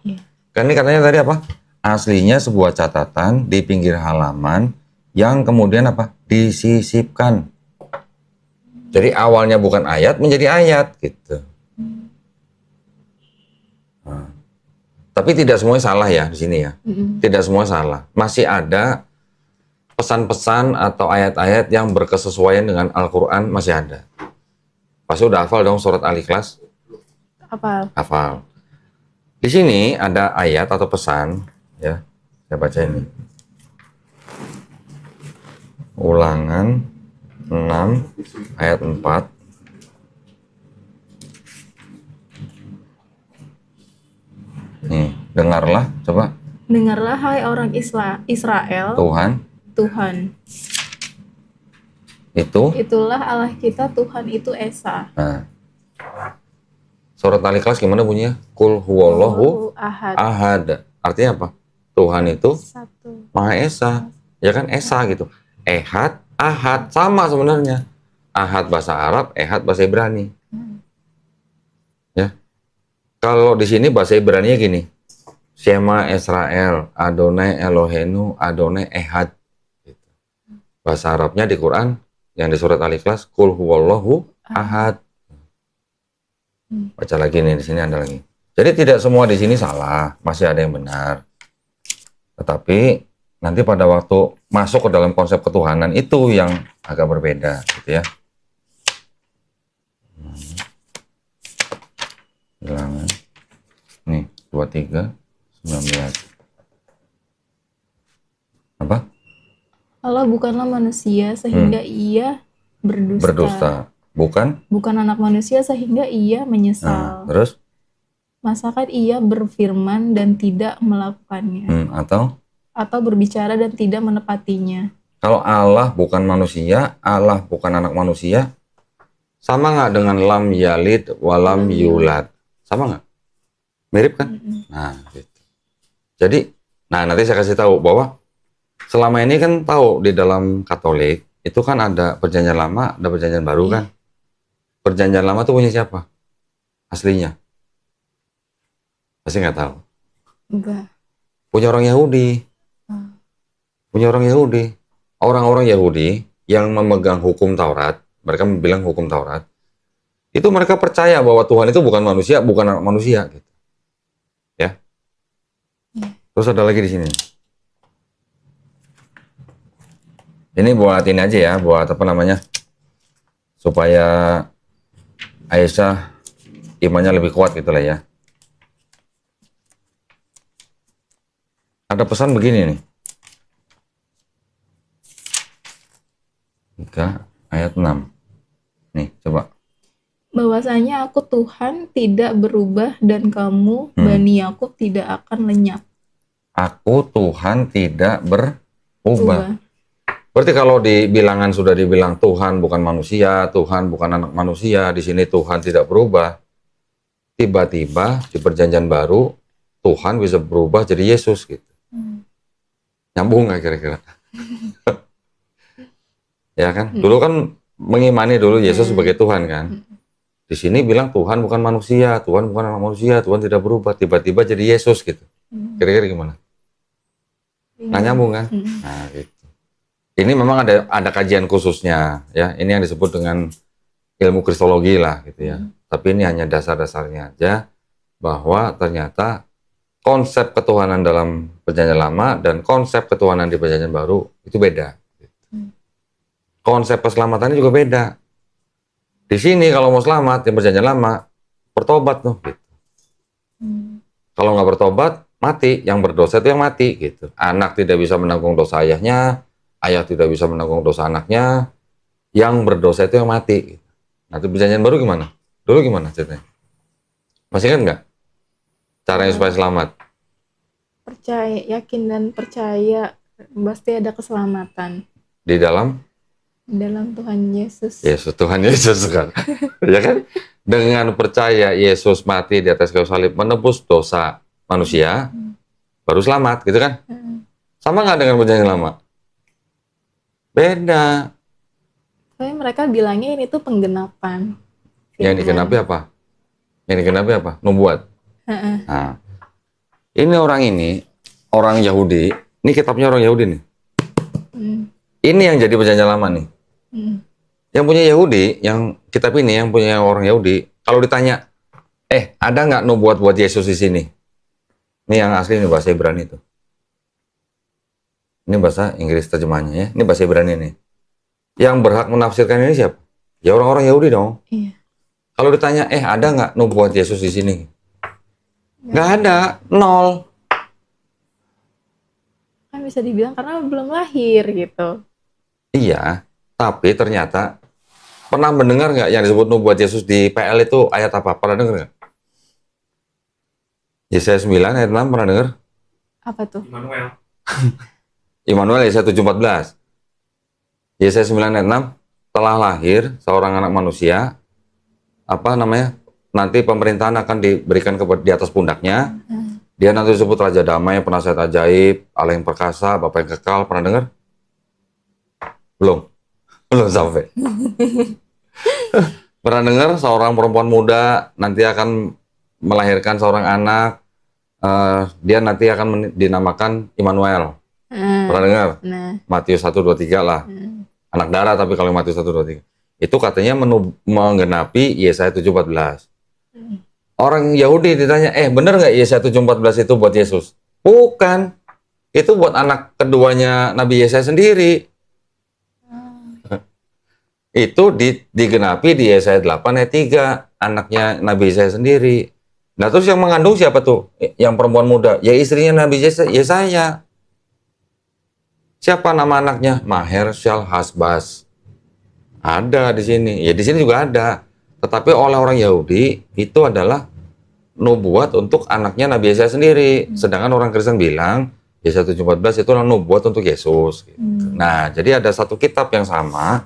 Kan ini katanya tadi apa? Aslinya sebuah catatan di pinggir halaman yang kemudian apa? Disisipkan. Jadi awalnya bukan ayat menjadi ayat gitu. Nah, tapi tidak semuanya salah ya di sini ya. Tidak semua salah. Masih ada pesan-pesan atau ayat-ayat yang berkesesuaian dengan Al-Quran, masih ada. Pasti udah hafal dong surat Al-Ikhlas? Hafal. Hafal. Di sini ada ayat atau pesan ya Saya baca ini. Ulangan 6 ayat 4. Nih, dengarlah, coba. Dengarlah hai orang Israel. Tuhan. Itulah Allah kita, Tuhan itu Esa. Nah. Surat Al-Ikhlas gimana bunyinya? Qul huwallahu ahad. Artinya apa? Tuhan itu satu. Maha Esa. Ya kan Esa gitu. Ehad, ahad sama sebenarnya. Ahad bahasa Arab, ehad bahasa Ibrani. Ya. Kalau di sini bahasa Ibraninya gini. Shema Israel, Adonai Elohenu, Adonai Ehad. Gitu. Bahasa Arabnya di Quran yang di surat Al-Ikhlas, Qul huwallahu ahad. Baca lagi nih, di sini ada lagi. Jadi tidak semua di sini salah, masih ada yang benar. Tetapi nanti pada waktu masuk ke dalam konsep ketuhanan itu yang agak berbeda, gitu ya. Bilangan. Nih, 23, 19. Apa? Allah bukanlah manusia sehingga ia berdusta. Bukan anak manusia sehingga ia menyesal. Terus? Masakan ia berfirman dan tidak melakukannya. Atau berbicara dan tidak menepatinya. Kalau Allah bukan manusia, Allah bukan anak manusia, sama nggak dengan lam yalid walam yulad? Sama nggak? Mirip kan? Nah, gitu. Jadi, nanti saya kasih tahu bahwa selama ini kan tahu di dalam Katolik itu kan ada perjanjian lama, ada perjanjian baru kan? Perjanjian lama tuh punya siapa? Aslinya? Pasti nggak tahu. Enggak. Punya orang Yahudi. Punya orang Yahudi. Orang-orang Yahudi yang memegang hukum Taurat, mereka bilang hukum Taurat, itu mereka percaya bahwa Tuhan itu bukan manusia, bukan anak manusia, gitu. Ya. Terus ada lagi di sini. Ini buat ini aja ya, buat apa namanya, supaya Aisyah imannya lebih kuat gitu lah ya. Ada pesan begini nih. 3 ayat 6. Nih, coba. Bahwasanya aku Tuhan tidak berubah dan kamu Bani Yakub tidak akan lenyap. Aku Tuhan tidak berubah. Berarti kalau di bilangan sudah dibilang Tuhan bukan manusia, Tuhan bukan anak manusia, di sini Tuhan tidak berubah. Tiba-tiba di perjanjian baru Tuhan bisa berubah jadi Yesus gitu. Nyambung nggak kira-kira? Ya kan? Dulu kan mengimani dulu Yesus sebagai Tuhan kan. Di sini bilang Tuhan bukan manusia, Tuhan bukan anak manusia, Tuhan tidak berubah. Tiba-tiba jadi Yesus gitu. Kira-kira gimana? Nggak nyambung kan? Nah gitu. Ini memang ada kajian khususnya ya. Ini yang disebut dengan ilmu kristologi lah gitu ya. Tapi ini hanya dasar-dasarnya aja bahwa ternyata konsep ketuhanan dalam perjanjian lama dan konsep ketuhanan di perjanjian baru itu beda. Konsep keselamatannya juga beda. Di sini kalau mau selamat di perjanjian lama bertobat tuh gitu. Kalau nggak bertobat mati, yang berdosa itu yang mati gitu. Anak tidak bisa menanggung dosa ayahnya, ayah tidak bisa menanggung dosa anaknya, yang berdosa itu yang mati. Nah, itu perjanjian baru gimana? Dulu gimana ceritanya? Masih kan nggak? Caranya supaya selamat? Percaya, yakin dan percaya pasti ada keselamatan. Di dalam Tuhan Yesus. Yesus, Tuhan Yesus kan? Ya kan? Dengan percaya Yesus mati di atas kayu salib menebus dosa manusia, baru selamat, gitu kan? Sama nggak dengan perjanjian lama? Beda. Soalnya mereka bilangnya ini tuh penggenapan. Yang digenapi apa? Yang digenapi apa? Nubuat. Nah, ini orang Yahudi. Ini kitabnya orang Yahudi nih. Ini yang jadi perjanjian lama nih. Yang punya Yahudi, yang kitab ini yang punya orang Yahudi. Kalau ditanya, ada nggak nubuat buat Yesus di sini? Ini yang asli ini bahasa Ibrani itu. Ini bahasa Inggris terjemahannya ya. Ini bahasa Ibrani nih. Yang berhak menafsirkan ini siapa? Ya orang-orang Yahudi dong. Iya. Kalau ditanya, ada nggak nubuat Yesus di sini? Nggak ada, 0. bisa dibilang karena belum lahir gitu. Iya, tapi ternyata pernah mendengar nggak yang disebut nubuat Yesus di PL itu ayat apa? Pernah dengar nggak? Yesaya 9 ayat 6 pernah dengar? Apa tuh? Immanuel Yesaya 7:14. Yesaya 9 ayat 6, telah lahir seorang anak manusia, apa namanya? Nanti pemerintahan akan diberikan di atas pundaknya. Dia nanti disebut Raja Damai, Penasihat Ajaib, Allah yang Perkasa, Bapa yang Kekal. Pernah dengar? Belum? Belum sampai. Pernah dengar seorang perempuan muda nanti akan melahirkan seorang anak, dia nanti akan dinamakan Immanuel. Pernah dengar? Matius 1:23 lah. Anak darah tapi kalau Matius 1:23. Itu katanya menggenapi Yesaya 7:14. Orang Yahudi ditanya, bener nggak Yesaya 7:14 itu buat Yesus? Bukan. Itu buat anak keduanya Nabi Yesaya sendiri. Itu digenapi di Yesaya 8 ayat 3, anaknya Nabi Yesaya sendiri. Nah terus yang mengandung siapa tuh? Yang perempuan muda? Ya istrinya Nabi Yesaya. Siapa nama anaknya? Maher-Shalal-Hash-Baz. Ada di sini. Ya di sini juga ada. Tetapi oleh orang Yahudi itu adalah nubuat untuk anaknya Nabi Yesaya sendiri. Sedangkan orang Kristen bilang Yesaya 7:14 itu adalah nubuat untuk Yesus. Gitu. Nah, jadi ada satu kitab yang sama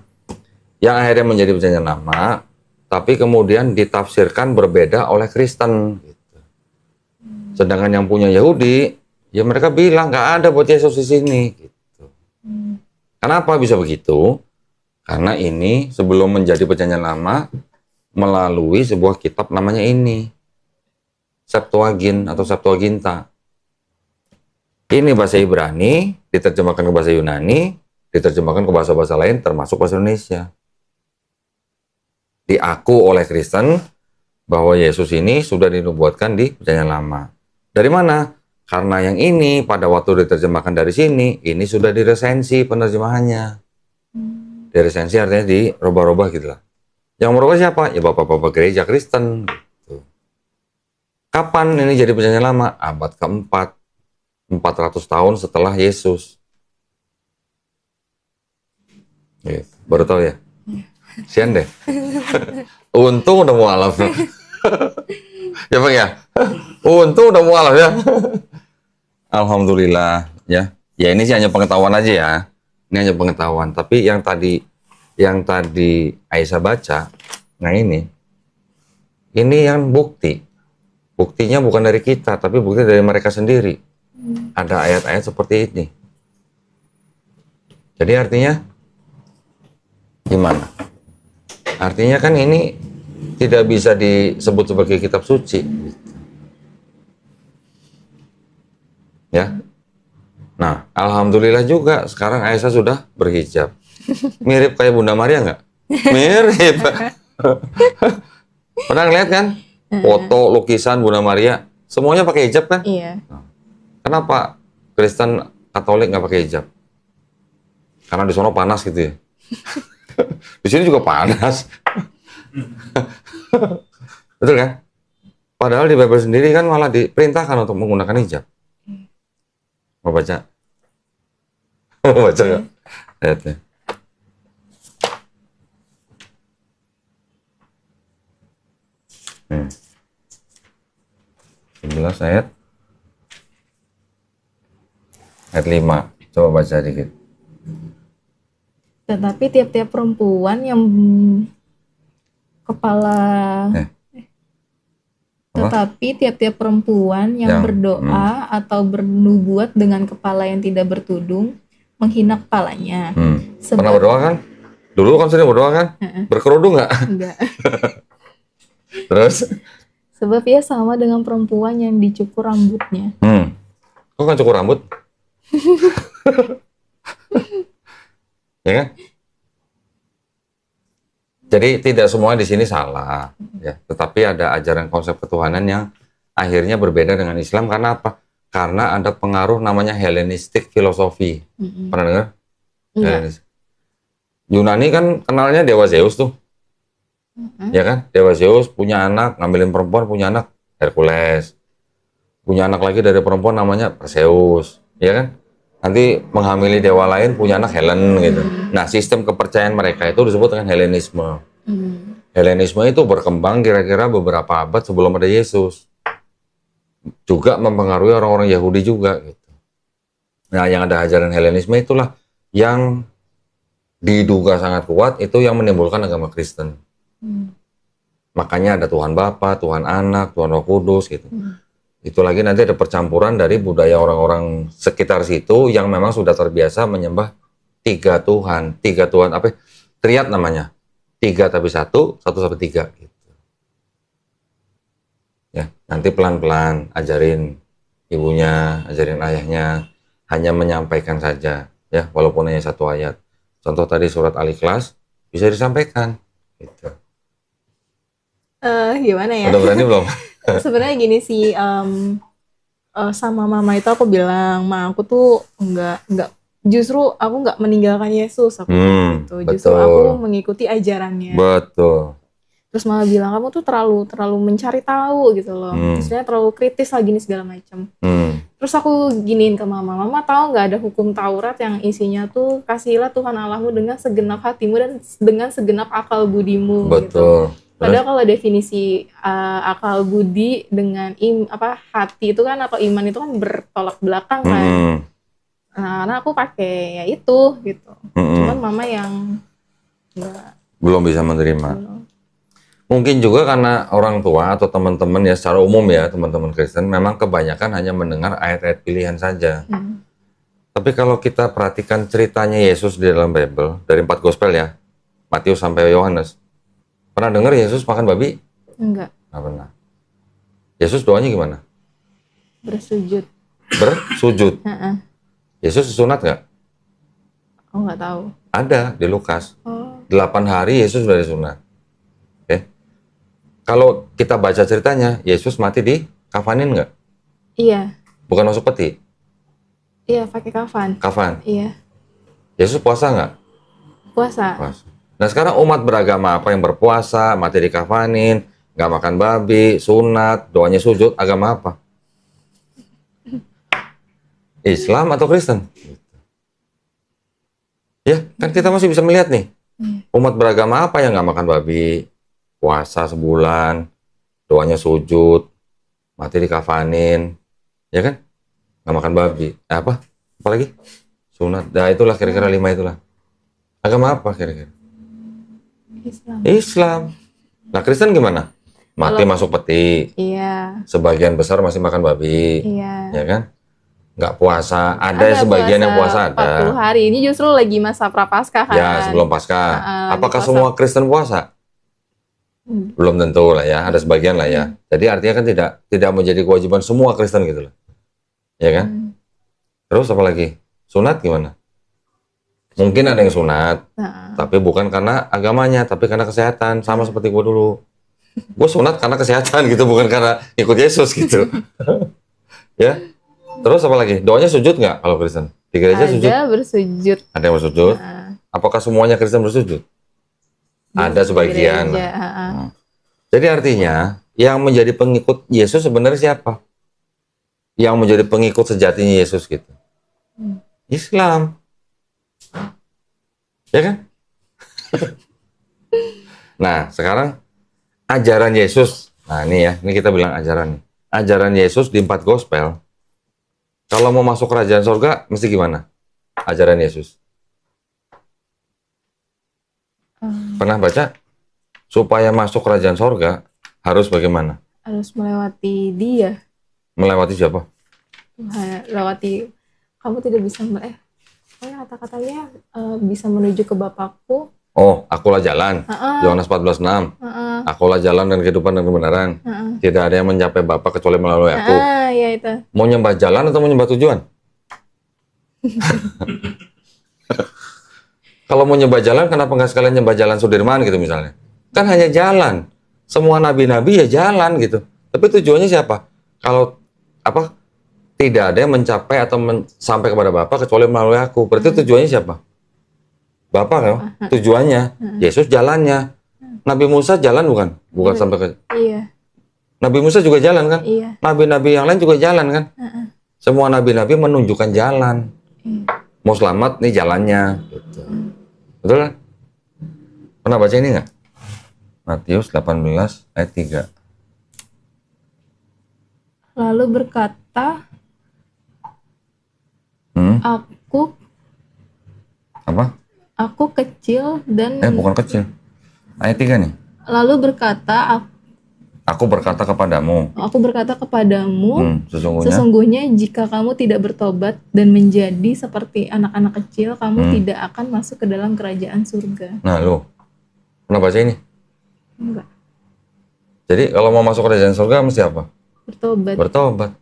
yang akhirnya menjadi perjanjian lama, tapi kemudian ditafsirkan berbeda oleh Kristen. Gitu. Sedangkan yang punya Yahudi, ya mereka bilang nggak ada buat Yesus di sini. Gitu. Kenapa bisa begitu? Karena ini sebelum menjadi perjanjian lama melalui sebuah kitab namanya ini Septuagint atau Septuaginta. Ini bahasa Ibrani diterjemahkan ke bahasa Yunani, diterjemahkan ke bahasa-bahasa lain termasuk bahasa Indonesia. Diaku oleh Kristen bahwa Yesus ini sudah dinubuatkan di perjanjian lama. Dari mana? Karena yang ini pada waktu diterjemahkan dari sini, ini sudah diresensi penerjemahannya. Diresensi artinya dirubah-rubah gitu lah. Yang merubah siapa? Ya bapak-bapak gereja Kristen. Gitu. Kapan ini jadi perjanjian lama? Abad keempat. 400 tahun setelah Yesus. Gitu. Baru tahu ya? Sian deh. Untung udah mualaf. Ya Bang ya? Untung udah mualaf ya. Alhamdulillah ya. Ya ini sih hanya pengetahuan aja ya. Ini hanya pengetahuan. Tapi yang tadi Aisyah baca, nah ini yang bukti. Buktinya bukan dari kita, tapi bukti dari mereka sendiri. Ada ayat-ayat seperti ini. Jadi artinya gimana? Artinya kan ini tidak bisa disebut sebagai kitab suci. Ya. Nah, alhamdulillah juga sekarang Aisyah sudah berhijab. Mirip kayak Bunda Maria nggak? Mirip. Pernah ngeliat kan? Foto, lukisan Bunda Maria, semuanya pakai hijab kan? Iya. Kenapa Kristen Katolik nggak pakai hijab? Karena di sono panas gitu ya. Di sini juga panas. Betul kan? Padahal di Bible sendiri kan malah diperintahkan untuk menggunakan hijab. Mau baca? Mau baca nggak? Ayatnya. Hmm. 11 ayat 5. Coba baca dikit. Tetapi tiap-tiap perempuan yang kepala Tetapi tiap-tiap perempuan yang berdoa atau bernubuat dengan kepala yang tidak bertudung menghina kepalanya. Pernah berdoa kan? Dulu kan sering berdoa kan? Berkerudung nggak? Enggak. Terus? Sebab ia sama dengan perempuan yang dicukur rambutnya. Kok kan cukur rambut? Ya kan? Jadi tidak semua di sini salah, ya. Tetapi ada ajaran konsep ketuhanan yang akhirnya berbeda dengan Islam karena apa? Karena ada pengaruh namanya Hellenistik filosofi. Pernah dengar? Yunani kan kenalnya dewa Zeus tuh, ya kan? Dewa Zeus punya anak, ngambilin perempuan, punya anak Hercules, punya anak lagi dari perempuan namanya Perseus, ya kan? nanti menghamili dewa lain, punya anak Helen gitu. Nah, sistem kepercayaan mereka itu disebut dengan Helenisme. Helenisme itu berkembang kira-kira beberapa abad sebelum ada Yesus. Juga mempengaruhi orang-orang Yahudi juga gitu. Nah, yang ada ajaran Helenisme itulah yang diduga sangat kuat, itu yang menimbulkan agama Kristen. Makanya ada Tuhan Bapa, Tuhan Anak, Tuhan Roh Kudus gitu. Itu lagi nanti ada percampuran dari budaya orang-orang sekitar situ yang memang sudah terbiasa menyembah tiga Tuhan, triad namanya. 3 tapi 1 sampai 3 gitu. Ya, nanti pelan-pelan ajarin ibunya, ajarin ayahnya, hanya menyampaikan saja ya, walaupun hanya 1 ayat. Contoh tadi surat Al-Ikhlas bisa disampaikan gitu. Gimana ya? Udah berani belum? Sebenarnya gini sih, sama mama itu aku bilang, ma aku tuh enggak justru aku nggak meninggalkan Yesus, aku gitu. Justru aku mengikuti ajarannya. Betul. Terus mama bilang, kamu tuh terlalu mencari tahu gitu loh. Maksudnya terlalu kritis lah gini segala macam. Terus aku giniin ke mama tahu nggak ada hukum Taurat yang isinya tuh kasihilah Tuhan Allahmu dengan segenap hatimu dan dengan segenap akal budimu. Betul. Gitu. Padahal kalau definisi akal budi dengan hati itu kan atau iman itu kan bertolak belakang kan. Nah, karena aku pakai ya itu gitu. Cuman mama yang belum bisa menerima. Mungkin juga karena orang tua atau teman-teman ya secara umum ya, teman-teman Kristen memang kebanyakan hanya mendengar ayat-ayat pilihan saja. Tapi kalau kita perhatikan ceritanya Yesus di dalam Bible, dari 4 gospel ya, Matius sampai Yohanes, pernah dengar Yesus makan babi? Enggak. Nggak pernah. Yesus doanya gimana? Bersujud. Bersujud. Yesus sunat nggak? Oh, nggak tahu. Ada di Lukas. 8 hari Yesus sudah disunat. Oke. Kalau kita baca ceritanya, Yesus mati di kafanin nggak? Iya. Bukan masuk peti? Iya, pakai kafan. Kafan? Iya. Yesus puasa nggak? Puasa. Nah sekarang umat beragama apa yang berpuasa, mati di kafanin, nggak makan babi, sunat, doanya sujud, agama apa? Islam atau Kristen? Ya, kan kita masih bisa melihat nih. Umat beragama apa yang nggak makan babi, puasa sebulan, doanya sujud, mati dikafanin, ya kan? Nggak makan babi. Apalagi? Sunat. Nah itulah kira-kira 5 itulah. Agama apa kira-kira? Islam. Nah Kristen gimana? Mati masuk peti. Iya. Sebagian besar masih makan babi. Iya. Ya kan? Nggak puasa, ada sebagian yang puasa ada. 40 hari, ini justru lagi masa prapaskah kan? Ya, sebelum Paskah. Apakah semua Kristen puasa? Belum tentu lah ya, ada sebagian lah ya. Jadi artinya kan tidak menjadi kewajiban semua Kristen gitu loh. Ya kan? Terus apa lagi? Sunat gimana? Mungkin ada yang sunat, tapi bukan karena agamanya, tapi karena kesehatan, sama seperti gue dulu. Gue sunat karena kesehatan gitu, bukan karena ikut Yesus gitu. Ya. Terus apa lagi? Doanya sujud nggak kalau Kristen? Di gereja sujud? Ada bersujud. Ada yang bersujud? Apakah semuanya Kristen bersujud? Ada sebagian. Jadi artinya, yang menjadi pengikut Yesus sebenarnya siapa? Yang menjadi pengikut sejatinya Yesus gitu. Islam. Ya kan? Nah, sekarang ajaran Yesus. Nah, ini ya, ini kita bilang ajaran nih. Ajaran Yesus di 4 gospel. Kalau mau masuk kerajaan surga, mesti gimana? Ajaran Yesus. Pernah baca? Supaya masuk kerajaan surga, harus bagaimana? Harus melewati dia. Melewati siapa? Melewati, kamu tidak bisa, kata-katanya bisa menuju ke Bapakku. Oh, akulah jalan. Yohanes 14:6. Akulah jalan dan kehidupan dan kebenaran. Tidak ada yang mencapai Bapa kecuali melalui aku. Iya itu. Mau nyembah jalan atau mau nyembah tujuan? Kalau mau nyembah jalan, kenapa nggak sekalian nyembah jalan Sudirman gitu misalnya? Kan hanya jalan. Semua nabi-nabi ya jalan gitu. Tapi tujuannya siapa? Kalau tidak ada yang mencapai atau sampai kepada Bapa kecuali melalui aku. Berarti tujuannya siapa? Bapak kan? Tujuannya. Yesus jalannya. Nabi Musa jalan bukan? Bukan sampai ke... Iya. Nabi Musa juga jalan kan? Iya. Nabi-nabi yang lain juga jalan kan? Semua nabi-nabi menunjukkan jalan. Mau selamat nih jalannya. Gitu. Betul kan? Pernah baca ini nggak? Matius 18 ayat 3. Lalu berkata, aku Apa? aku kecil dan Bukan kecil. Ayat 3 nih. lalu berkata, Aku berkata kepadamu. Sesungguhnya jika kamu tidak bertobat dan menjadi seperti anak-anak kecil, kamu tidak akan masuk ke dalam kerajaan surga. Nah, lo pernah baca ini? Enggak. Jadi kalau mau masuk kerajaan surga mesti apa? Bertobat.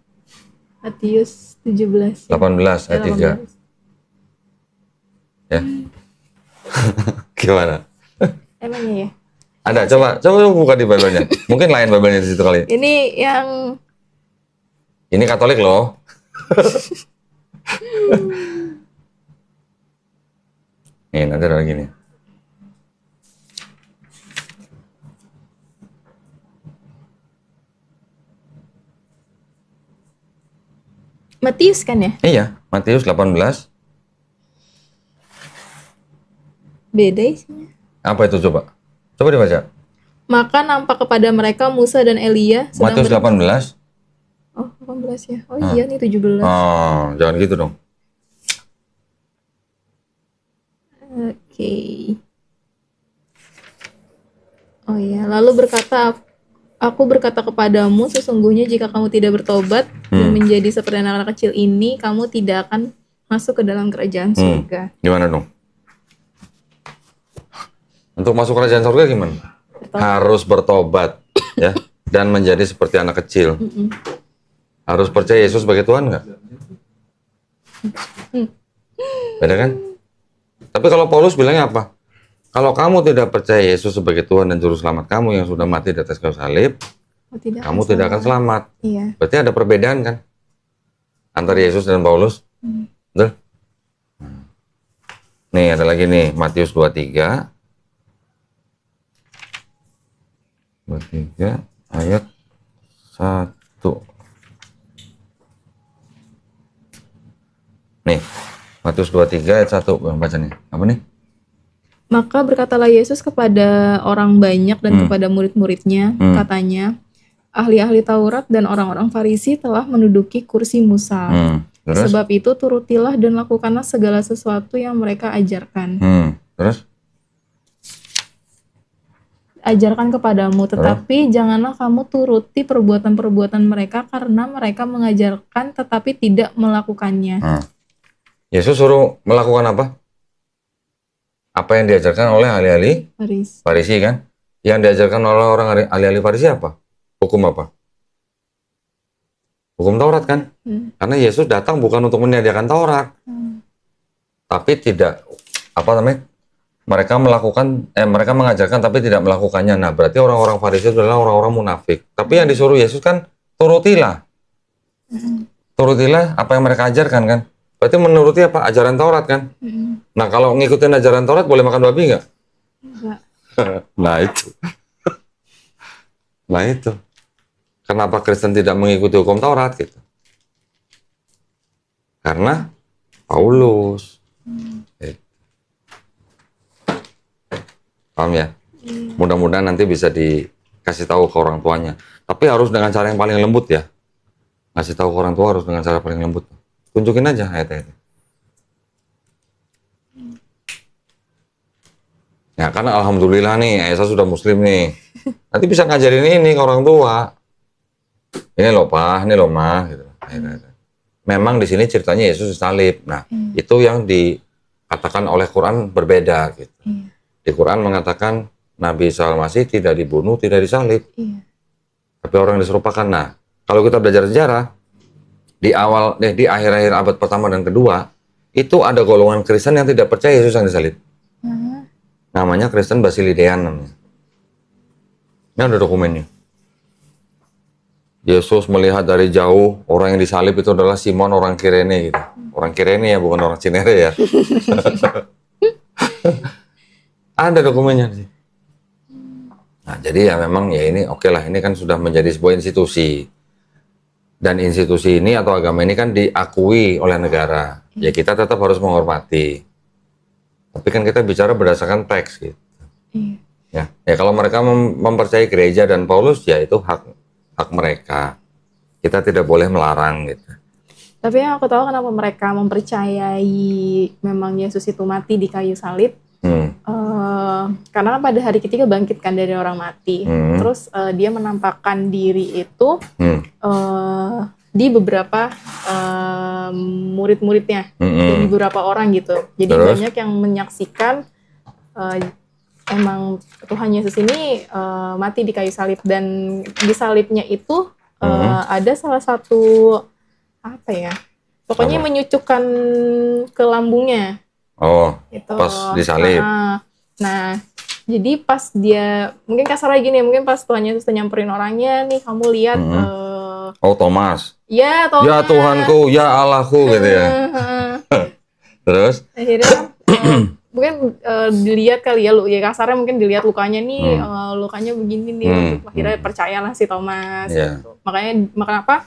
Matius 17. 18 ayat 3. Ya. Gimana? Emangnya ya? Ada, coba buka di Bible-nya. Mungkin lain Bible-nya di situ kali. Ini yang Ini Katolik loh. Nih, nanti ada lagi nih. Matius kan ya? Iya, Matius 18. Beda isinya. Apa itu coba? Coba dibaca. Maka nampak kepada mereka Musa dan Elia sedang Matius 18. Oh, 18 ya. Oh iya nih 17. Oh, jangan gitu dong. Oke. Oh iya, lalu aku berkata kepadamu, sesungguhnya jika kamu tidak bertobat dan menjadi seperti anak-anak kecil ini, kamu tidak akan masuk ke dalam kerajaan surga. Gimana dong? Untuk masuk kerajaan surga gimana? Harus bertobat ya, dan menjadi seperti anak kecil. Harus percaya Yesus sebagai Tuhan nggak? Beda kan? Tapi kalau Paulus bilangnya apa? Kalau kamu tidak percaya Yesus sebagai Tuhan dan Juru Selamat kamu yang sudah mati di atas kayu salib, kamu tidak akan selamat. Iya. Berarti ada perbedaan kan? Antara Yesus dan Paulus. Betul? Nih ada lagi nih, Matius 23. 23 ayat 1. Nih, Matius 23 ayat 1. Baca nih. Apa nih? Maka berkatalah Yesus kepada orang banyak dan kepada murid-muridnya, katanya, ahli-ahli Taurat dan orang-orang Farisi telah menduduki kursi Musa. Terus? Sebab itu turutilah dan lakukanlah segala sesuatu yang mereka ajarkan. Terus? Ajarkan kepadamu, tetapi janganlah kamu turuti perbuatan-perbuatan mereka karena mereka mengajarkan tetapi tidak melakukannya. Yesus suruh melakukan apa? Apa yang diajarkan oleh ahli-ahli Farisi kan? Yang diajarkan oleh orang ahli-ahli Farisi apa? Hukum apa? Hukum Taurat kan? Karena Yesus datang bukan untuk menyediakan Taurat. Tapi tidak, apa namanya? Mereka mengajarkan tapi tidak melakukannya. Nah, berarti orang-orang Farisi adalah orang-orang munafik. Tapi yang disuruh Yesus kan turutilah. Turutilah apa yang mereka ajarkan kan? Berarti menuruti apa? Ajaran Taurat kan? Nah, kalau ngikutin ajaran Taurat boleh makan babi nggak? Enggak. Nah, itu. Nah, itu. Kenapa Kristen tidak mengikuti hukum Taurat gitu? Karena Paulus. Paham ya? Mudah-mudahan nanti bisa dikasih tahu ke orang tuanya. Tapi harus dengan cara yang paling lembut ya. Ngasih tahu ke orang tua harus dengan cara paling lembut. Tunjukin aja ayat-ayatnya. Ya karena alhamdulillah nih, Aisyah sudah muslim nih. Nanti bisa ngajarin ini ke orang tua. Ini loh Pak, ini loh Ma. Gitu. Memang di sini ceritanya Yesus disalib. Nah, itu yang dikatakan oleh Quran berbeda gitu. Di Quran mengatakan Nabi Isa Al-Masih tidak dibunuh, tidak disalib. Tapi orang diserupakan. Nah, kalau kita belajar sejarah, di akhir-akhir abad pertama dan kedua, itu ada golongan Kristen yang tidak percaya Yesus yang disalib. Namanya Kristen Basilidean namanya. Ini ada dokumennya. Yesus melihat dari jauh orang yang disalib itu adalah Simon orang Kirene gitu. Orang Kirene ya, bukan orang Cinere ya. Ada dokumennya sih. Nah, jadi ya memang ya ini oke lah, ini kan sudah menjadi sebuah institusi. Dan institusi ini atau agama ini kan diakui oleh negara. Ya kita tetap harus menghormati. Tapi kan kita bicara berdasarkan teks gitu. Ya kalau mereka mempercayai gereja dan Paulus, ya itu hak mereka. Kita tidak boleh melarang gitu. Tapi yang aku tahu kenapa mereka mempercayai memang Yesus itu mati di kayu salib. Karena pada hari ketiga bangkitkan dari orang mati. Terus dia menampakkan diri itu di beberapa murid-muridnya, di beberapa orang gitu. Jadi banyak yang menyaksikan emang Tuhan Yesus ini mati di kayu salib, dan di salibnya itu ada salah satu apa ya? Pokoknya menyucukkan ke lambungnya. Oh, gitu. Pas disalib. Nah, jadi pas dia, mungkin kasarnya gini, mungkin pas Tuhan Yesus nyamperin orangnya nih, kamu lihat. Oh, Thomas. Ya, Thomas. Ya Tuhanku, ya Allahku gitu ya. Terus? Akhirnya mungkin dilihat kali ya, ya kasarnya mungkin dilihat lukanya nih, lukanya begini nih. Akhirnya percayalah si Thomas. Gitu. Makanya apa?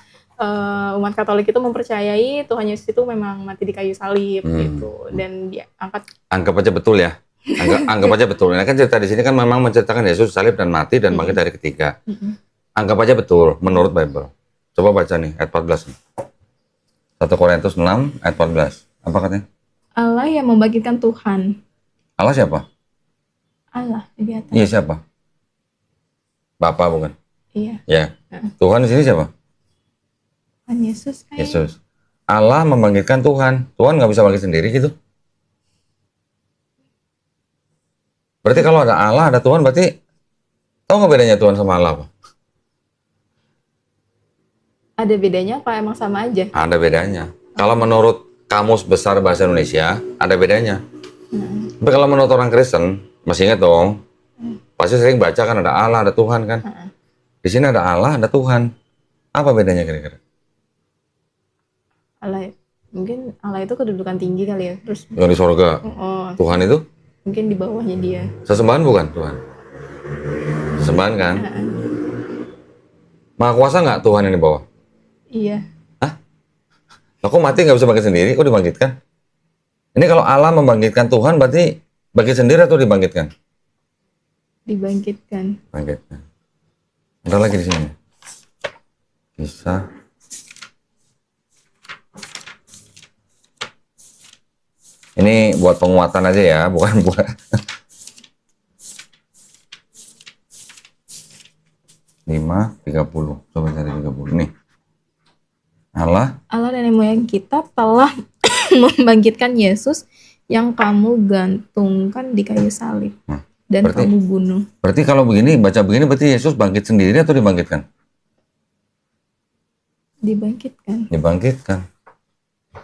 Umat Katolik itu mempercayai Tuhan Yesus itu memang mati di kayu salib gitu, dan dia anggap aja betul ya, anggap aja betul. Nah kan cerita di sini kan memang menceritakan Yesus salib dan mati dan bangkit dari ketiga. Anggap aja betul menurut Bible. Coba baca nih ayat 14 nih. 1 Korintus 6 ayat 14. Apa katanya? Allah yang membangkitkan Tuhan. Allah siapa? Allah di atas. Iya siapa? Bapa bukan? Iya. Ya. Tuhan di sini siapa? Tuhan Yesus kan? Yesus. Allah membangkitkan Tuhan. Tuhan nggak bisa bangkit sendiri gitu. Berarti kalau ada Allah, ada Tuhan, berarti tahu nggak bedanya Tuhan sama Allah apa? Ada bedanya apa emang sama aja? Ada bedanya. Kalau menurut Kamus Besar Bahasa Indonesia, ada bedanya. Tapi kalau menurut orang Kristen, masih ingat dong, pasti sering baca kan ada Allah, ada Tuhan kan. Di sini ada Allah, ada Tuhan. Apa bedanya kira-kira? Allah, mungkin Allah itu kedudukan tinggi kali ya. Terus yang di sorga. Tuhan itu? Mungkin di bawahnya dia. Sesembahan bukan Tuhan? Sesembahan kan? Maha kuasa nggak Tuhan yang di bawah? Iya. Hah? Kok mati nggak bisa bangkit sendiri? Kok dibangkitkan? Ini kalau Allah membangkitkan Tuhan berarti bangkit sendiri atau dibangkitkan? Dibangkitkan. Bangkitkan. Bentar lagi di sini. Bisa. Ini buat penguatan aja ya, bukan buat. Lima, 30. Coba cari 30 nih. Allah nenek moyang kita telah membangkitkan Yesus yang kamu gantungkan di kayu salib dan kamu bunuh. Berarti kalau begini, baca begini berarti Yesus bangkit sendiri atau dibangkitkan? Dibangkitkan. Dibangkitkan.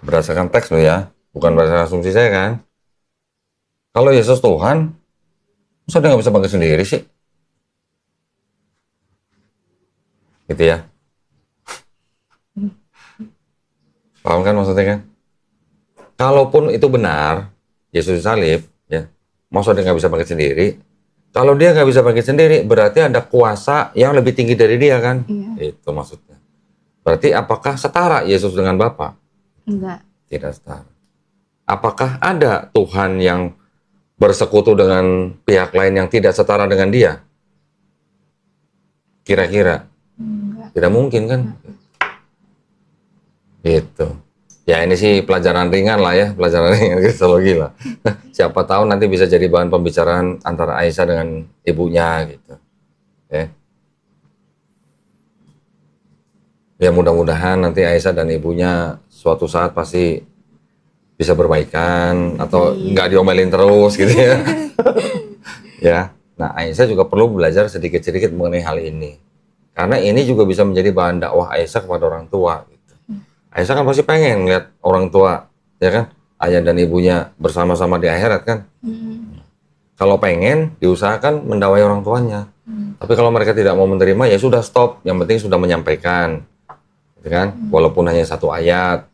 Berdasarkan teks loh ya. Bukan berdasarkan asumsi saya kan. Kalau Yesus Tuhan, masa dia nggak bisa bangkit sendiri sih? Gitu ya. Paham kan maksudnya kan? Kalaupun itu benar, Yesus salib, ya, masa dia nggak bisa bangkit sendiri? Kalau dia nggak bisa bangkit sendiri, berarti ada kuasa yang lebih tinggi dari dia kan? Iya. Itu maksudnya. Berarti apakah setara Yesus dengan Bapa? Enggak. Tidak setara. Apakah ada Tuhan yang bersekutu dengan pihak lain yang tidak setara dengan dia? Kira-kira? Tidak mungkin kan? Gitu. Ya ini sih pelajaran ringan lah ya, pelajaran ringan kristologi lah. Siapa tahu nanti bisa jadi bahan pembicaraan antara Aisyah dengan ibunya gitu. Ya mudah-mudahan nanti Aisyah dan ibunya suatu saat pasti bisa berbaikan atau nggak diomelin terus gitu ya. Ya, nah Aisyah juga perlu belajar sedikit-sedikit mengenai hal ini, karena ini juga bisa menjadi bahan dakwah Aisyah kepada orang tua. Gitu. Aisyah kan pasti pengen lihat orang tua, ya kan, ayah dan ibunya bersama-sama di akhirat kan. Kalau pengen, diusahakan mendakwai orang tuanya. Tapi kalau mereka tidak mau menerima, ya sudah stop. Yang penting sudah menyampaikan, gitu kan, walaupun hanya satu ayat.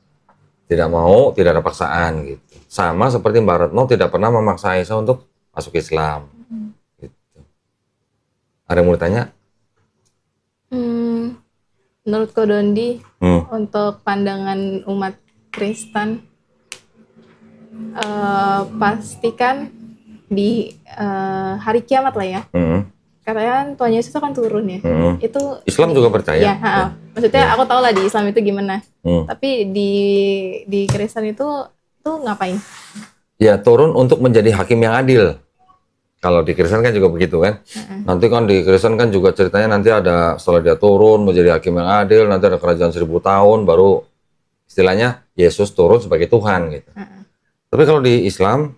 Tidak mau, tidak ada paksaan gitu. Sama seperti Mbak Retno tidak pernah memaksa Aisyah untuk masuk Islam. Gitu. Ada yang mau ditanya? Menurut Ko Dondi, untuk pandangan umat Kristen, pastikan di hari kiamat lah ya. Katanya kan Tuhan Yesus akan turun ya. Itu Islam juga percaya. Ya, maksudnya aku tahu lah di Islam itu gimana. Tapi di Kristen itu tuh ngapain? Ya turun untuk menjadi hakim yang adil. Kalau di Kristen kan juga begitu kan. Nanti kan di Kristen kan juga ceritanya nanti ada setelah dia turun menjadi hakim yang adil, nanti ada kerajaan 1000 tahun baru istilahnya Yesus turun sebagai Tuhan gitu. Tapi kalau di Islam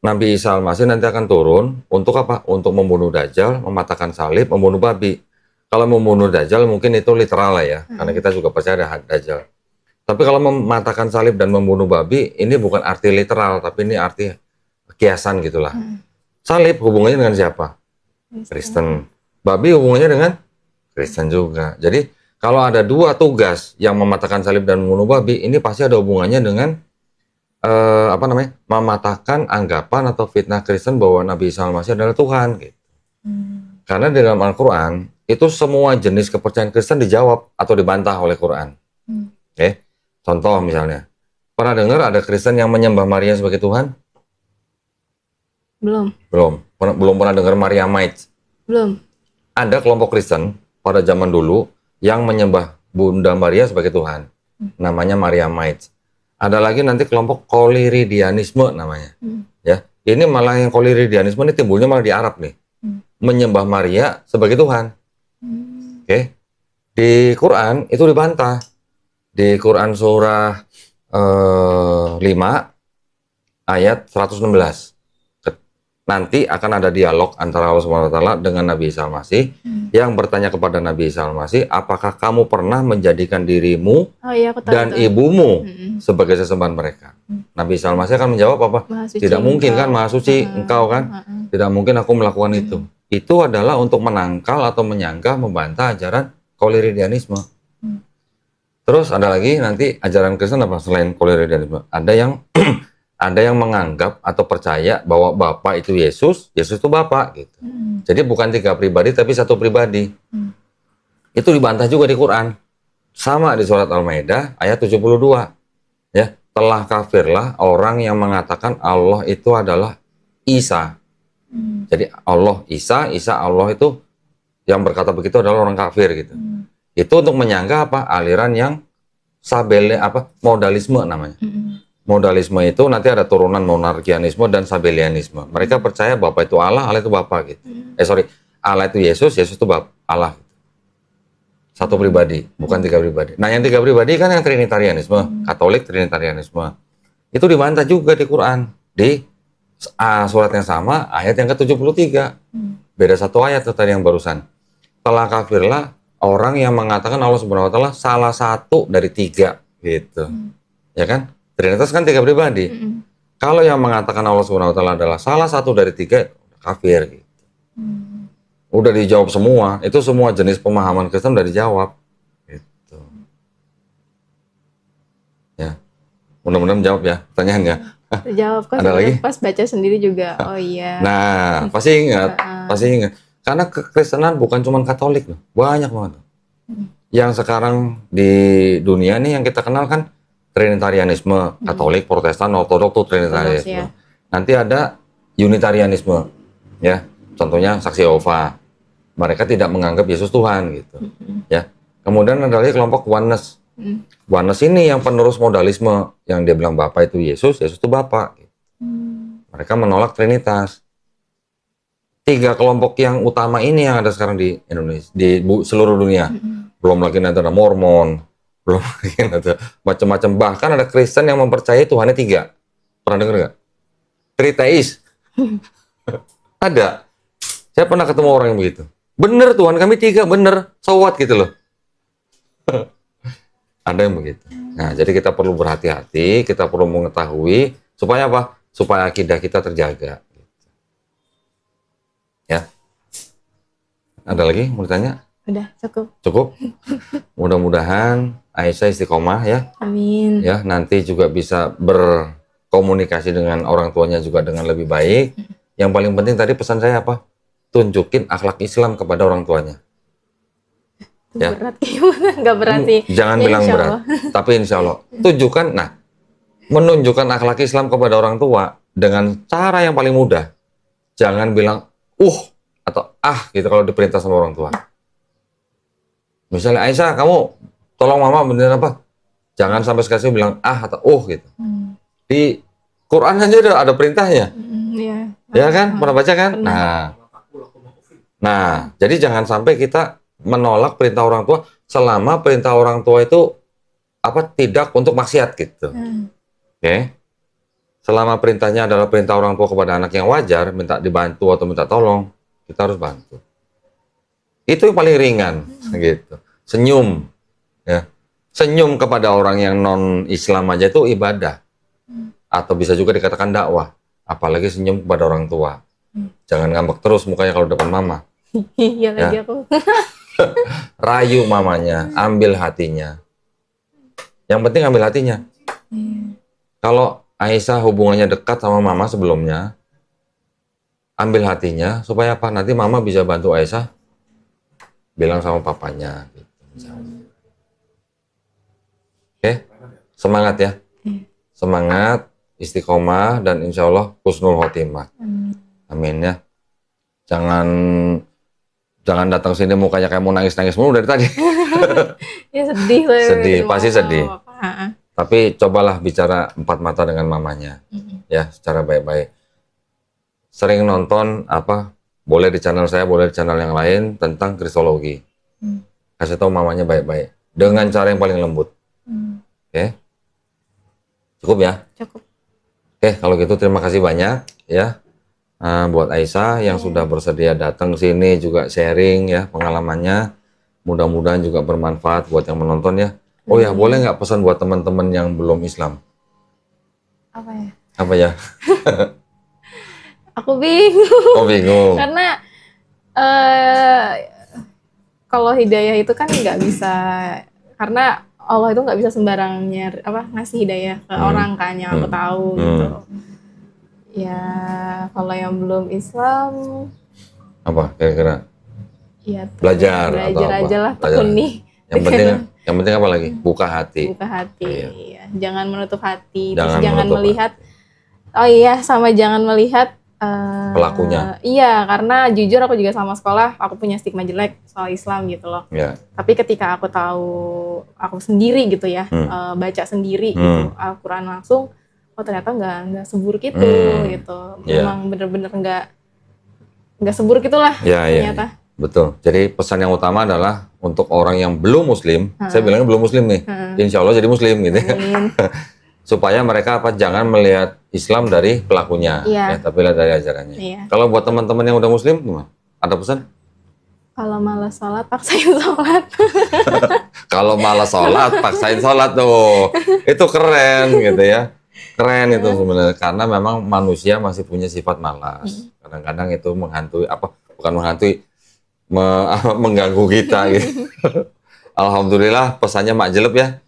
Nabi Isa Al-Masih nanti akan turun untuk apa? Untuk membunuh Dajjal, mematahkan salib, membunuh babi. Kalau membunuh Dajjal mungkin itu literal lah ya, karena kita juga percaya ada Dajjal. Tapi kalau mematahkan salib dan membunuh babi, ini bukan arti literal, tapi ini arti kiasan gitulah. Salib hubungannya dengan siapa? Kristen. Babi hubungannya dengan Kristen juga. Jadi kalau ada dua tugas yang mematahkan salib dan membunuh babi, ini pasti ada hubungannya dengan mematahkan anggapan atau fitnah Kristen bahwa Nabi Isa Al-Masih adalah Tuhan gitu. Karena di dalam Al-Quran itu semua jenis kepercayaan Kristen dijawab atau dibantah oleh Quran. Oke. Contoh misalnya, pernah dengar ada Kristen yang menyembah Maria sebagai Tuhan? Belum pernah dengar Mariamite? Belum. Ada kelompok Kristen pada zaman dulu yang menyembah Bunda Maria sebagai Tuhan. Namanya Mariamite. Ada lagi nanti kelompok Koliridianisme namanya. Ya, ini malah yang Koliridianisme ini timbulnya malah di Arab nih. Menyembah Maria sebagai Tuhan. Oke. Di Quran itu dibantah. Di Quran surah 5 ayat 116. Nanti akan ada dialog antara Allah Subhanahu wa taala dengan Nabi Isa Al-Masih yang bertanya kepada Nabi Isa Al-Masih, apakah kamu pernah menjadikan dirimu dan ibumu sebagai sesembahan mereka? Nabi Isa Al-Masih akan menjawab apa? Tidak mungkin kan, Maha Suci engkau kan? Tidak mungkin aku melakukan itu. Itu adalah untuk menangkal atau menyanggah, membantah ajaran Koliridianisme. Terus ada lagi nanti ajaran Kristen apa selain Koliridianisme? Ada yang menganggap atau percaya bahwa Bapa itu Yesus, Yesus itu Bapa gitu. Jadi bukan 3 pribadi tapi 1 pribadi. Itu dibantah juga di Quran. Sama di surat Al-Maidah ayat 72. Ya, telah kafirlah orang yang mengatakan Allah itu adalah Isa. Jadi Allah Isa Allah itu yang berkata begitu adalah orang kafir gitu. Itu untuk menyanggah apa? Aliran yang modalisme namanya. Modalisme itu nanti ada turunan monarkianisme dan sabelianisme. Mereka percaya Bapa itu Allah itu Bapa gitu. Allah itu Yesus itu Allah. 1 pribadi, bukan 3 pribadi. Nah, yang 3 pribadi kan yang Trinitarianisme, Katolik Trinitarianisme. Itu dibantah juga di Quran. Di surat yang sama, ayat yang ke-73. Beda 1 ayat tadi yang barusan. Telah kafirlah orang yang mengatakan Allah Subhanahu wa taala salah satu dari 3 gitu. Ya kan? Trinitas kan 3 pribadi. Kalau yang mengatakan Allah Subhanahu wa taala adalah salah satu dari 3, kafir gitu. Udah dijawab semua, itu semua jenis pemahaman Kristen udah dijawab. Gitu. Ya. Mudah-mudahan menjawab ya pertanyaannya. Terjawab kan. Ada lagi? Pas baca sendiri juga. Oh iya. Nah, pasti ingat. Karena kekristenan bukan cuma Katolik loh, banyak banget. Yang sekarang di dunia nih yang kita kenal kan Trinitarianisme, Katolik, Protestan, Ortodoks tuh Trinitarianisme. Nanti ada Unitarianisme, ya, contohnya Saksi Yehova. Mereka tidak menganggap Yesus Tuhan gitu, ya. Kemudian ada lagi kelompok Oneness. Oneness ini yang penerus modalisme, yang dia bilang Bapa itu Yesus itu Bapa. Gitu. Mereka menolak Trinitas. 3 kelompok yang utama ini yang ada sekarang di Indonesia, di seluruh dunia. Belum lagi nanti ada Mormon. Belum lagi ada macam-macam, bahkan ada Kristen yang mempercayai Tuhannya 3. Pernah dengar nggak? Triteis. Ada. Saya pernah ketemu orang yang begitu. Bener Tuhan kami 3, bener. So what gitu loh. Ada yang begitu. Nah, jadi kita perlu berhati-hati, kita perlu mengetahui supaya apa? Supaya akidah kita terjaga. Ya. Ada lagi mau ditanya? Udah, cukup. Cukup. Mudah-mudahan Aisyah istiqomah ya. Amin. Ya, nanti juga bisa berkomunikasi dengan orang tuanya juga dengan lebih baik. Yang paling penting tadi pesan saya apa? Tunjukin akhlak Islam kepada orang tuanya. Ya. Berat gimana? Nggak berat sih. Jangan Ya, bilang insya berat, Allah. tapi insya Allah tunjukkan. Nah, menunjukkan akhlak Islam kepada orang tua dengan cara yang paling mudah. Jangan bilang atau gitu kalau diperintah sama orang tua. Misalnya, Aisyah, kamu tolong mama beneran apa? Jangan sampai sekali bilang atau gitu. Di Quran aja ada perintahnya. Iya. Ya kan? Pernah baca kan? Pernah. Nah, jadi jangan sampai kita menolak perintah orang tua selama perintah orang tua itu tidak untuk maksiat gitu. Oke. Selama perintahnya adalah perintah orang tua kepada anak yang wajar, minta dibantu atau minta tolong, kita harus bantu. Itu yang paling ringan gitu. Senyum, ya. Senyum kepada orang yang non-Islam aja itu ibadah. Atau bisa juga dikatakan dakwah. Apalagi senyum kepada orang tua. Jangan ngambek terus mukanya kalau depan mama. Iya lagi aku. Rayu mamanya, ambil hatinya. Yang penting ambil hatinya. Kalau Aisyah hubungannya dekat sama mama sebelumnya, ambil hatinya supaya apa? Nanti mama bisa bantu Aisyah bilang sama papanya. Gitu, misalnya. Oke, semangat ya. Semangat, istiqomah, dan insya Allah husnul khotimah. Amin ya. Jangan datang sini mukanya kayak mau nangis-nangis mulu dari tadi. Ya sedih. Sedih, pasti sedih. Tapi cobalah bicara empat mata dengan mamanya, ya, secara baik-baik. Sering nonton boleh di channel saya, boleh di channel yang lain tentang kristologi. Kasih tahu mamanya baik-baik dengan cara yang paling lembut. Oke, cukup ya? Cukup. Oke, kalau gitu terima kasih banyak ya buat Aisyah yang sudah bersedia datang ke sini juga sharing ya pengalamannya. Mudah-mudahan juga bermanfaat buat yang menonton ya. Oh ya, boleh nggak pesan buat teman-teman yang belum Islam? Apa ya? Apa ya? Aku bingung. Oh, bingung. Karena kalau hidayah itu kan nggak bisa, karena Allah itu nggak bisa sembarangnya ngasih hidayah ke orang kan yang aku tahu gitu. Ya kalau yang belum Islam, apa kira-kira? Ya Belajar atau apa? aja lah, tekuni. Yang penting apa lagi? Buka hati. Buka hati. Iya. Jangan menutup hati. Jangan melihat. Oh iya, sama jangan melihat pelakunya. Iya, karena jujur aku juga sama sekolah, aku punya stigma jelek soal Islam gitu loh. Ya. Tapi ketika aku tahu, aku sendiri gitu ya, baca sendiri gitu, Al-Quran langsung, ternyata nggak seburuk itu gitu. Memang bener-bener nggak seburuk itulah ternyata. Betul. Jadi pesan yang utama adalah untuk orang yang belum Muslim, saya bilangnya belum Muslim nih, insya Allah jadi Muslim gitu ya. Supaya mereka jangan melihat Islam dari pelakunya, ya, tapi lihat dari ajarannya. Iya. Kalau buat teman-teman yang udah Muslim, gimana? Ada pesan? Kalau malas sholat, paksain sholat. Kalau malas sholat, paksain sholat tuh. Itu keren gitu ya. Keren itu sebenarnya. Karena memang manusia masih punya sifat malas. Kadang-kadang itu menghantui, bukan menghantui, mengganggu kita gitu. Alhamdulillah pesannya makjeleb ya.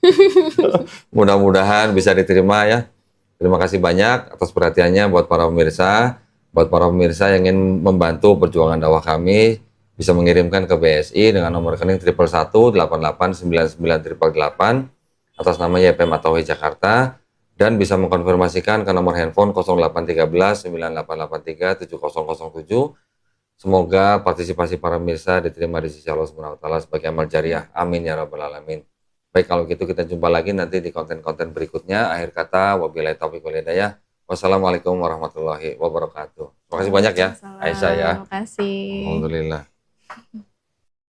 Mudah-mudahan bisa diterima ya. Terima kasih banyak atas perhatiannya buat para pemirsa. Buat para pemirsa yang ingin membantu perjuangan dakwah kami, bisa mengirimkan ke BSI dengan nomor rekening 111889988 atas nama YPM At-Tauhid Jakarta, dan bisa mengkonfirmasikan ke nomor handphone 0813 9883 7007. Semoga partisipasi para pemirsa diterima di sisi Allah Subhanahu wa taala sebagai amal jariah. Amin ya rabbal alamin. Baik, kalau gitu kita jumpa lagi nanti di konten-konten berikutnya. Akhir kata, wabillahi taufiq wal hidayah. Wassalamualaikum warahmatullahi wabarakatuh. Terima kasih banyak ya Aisyah ya. Terima kasih. Alhamdulillah.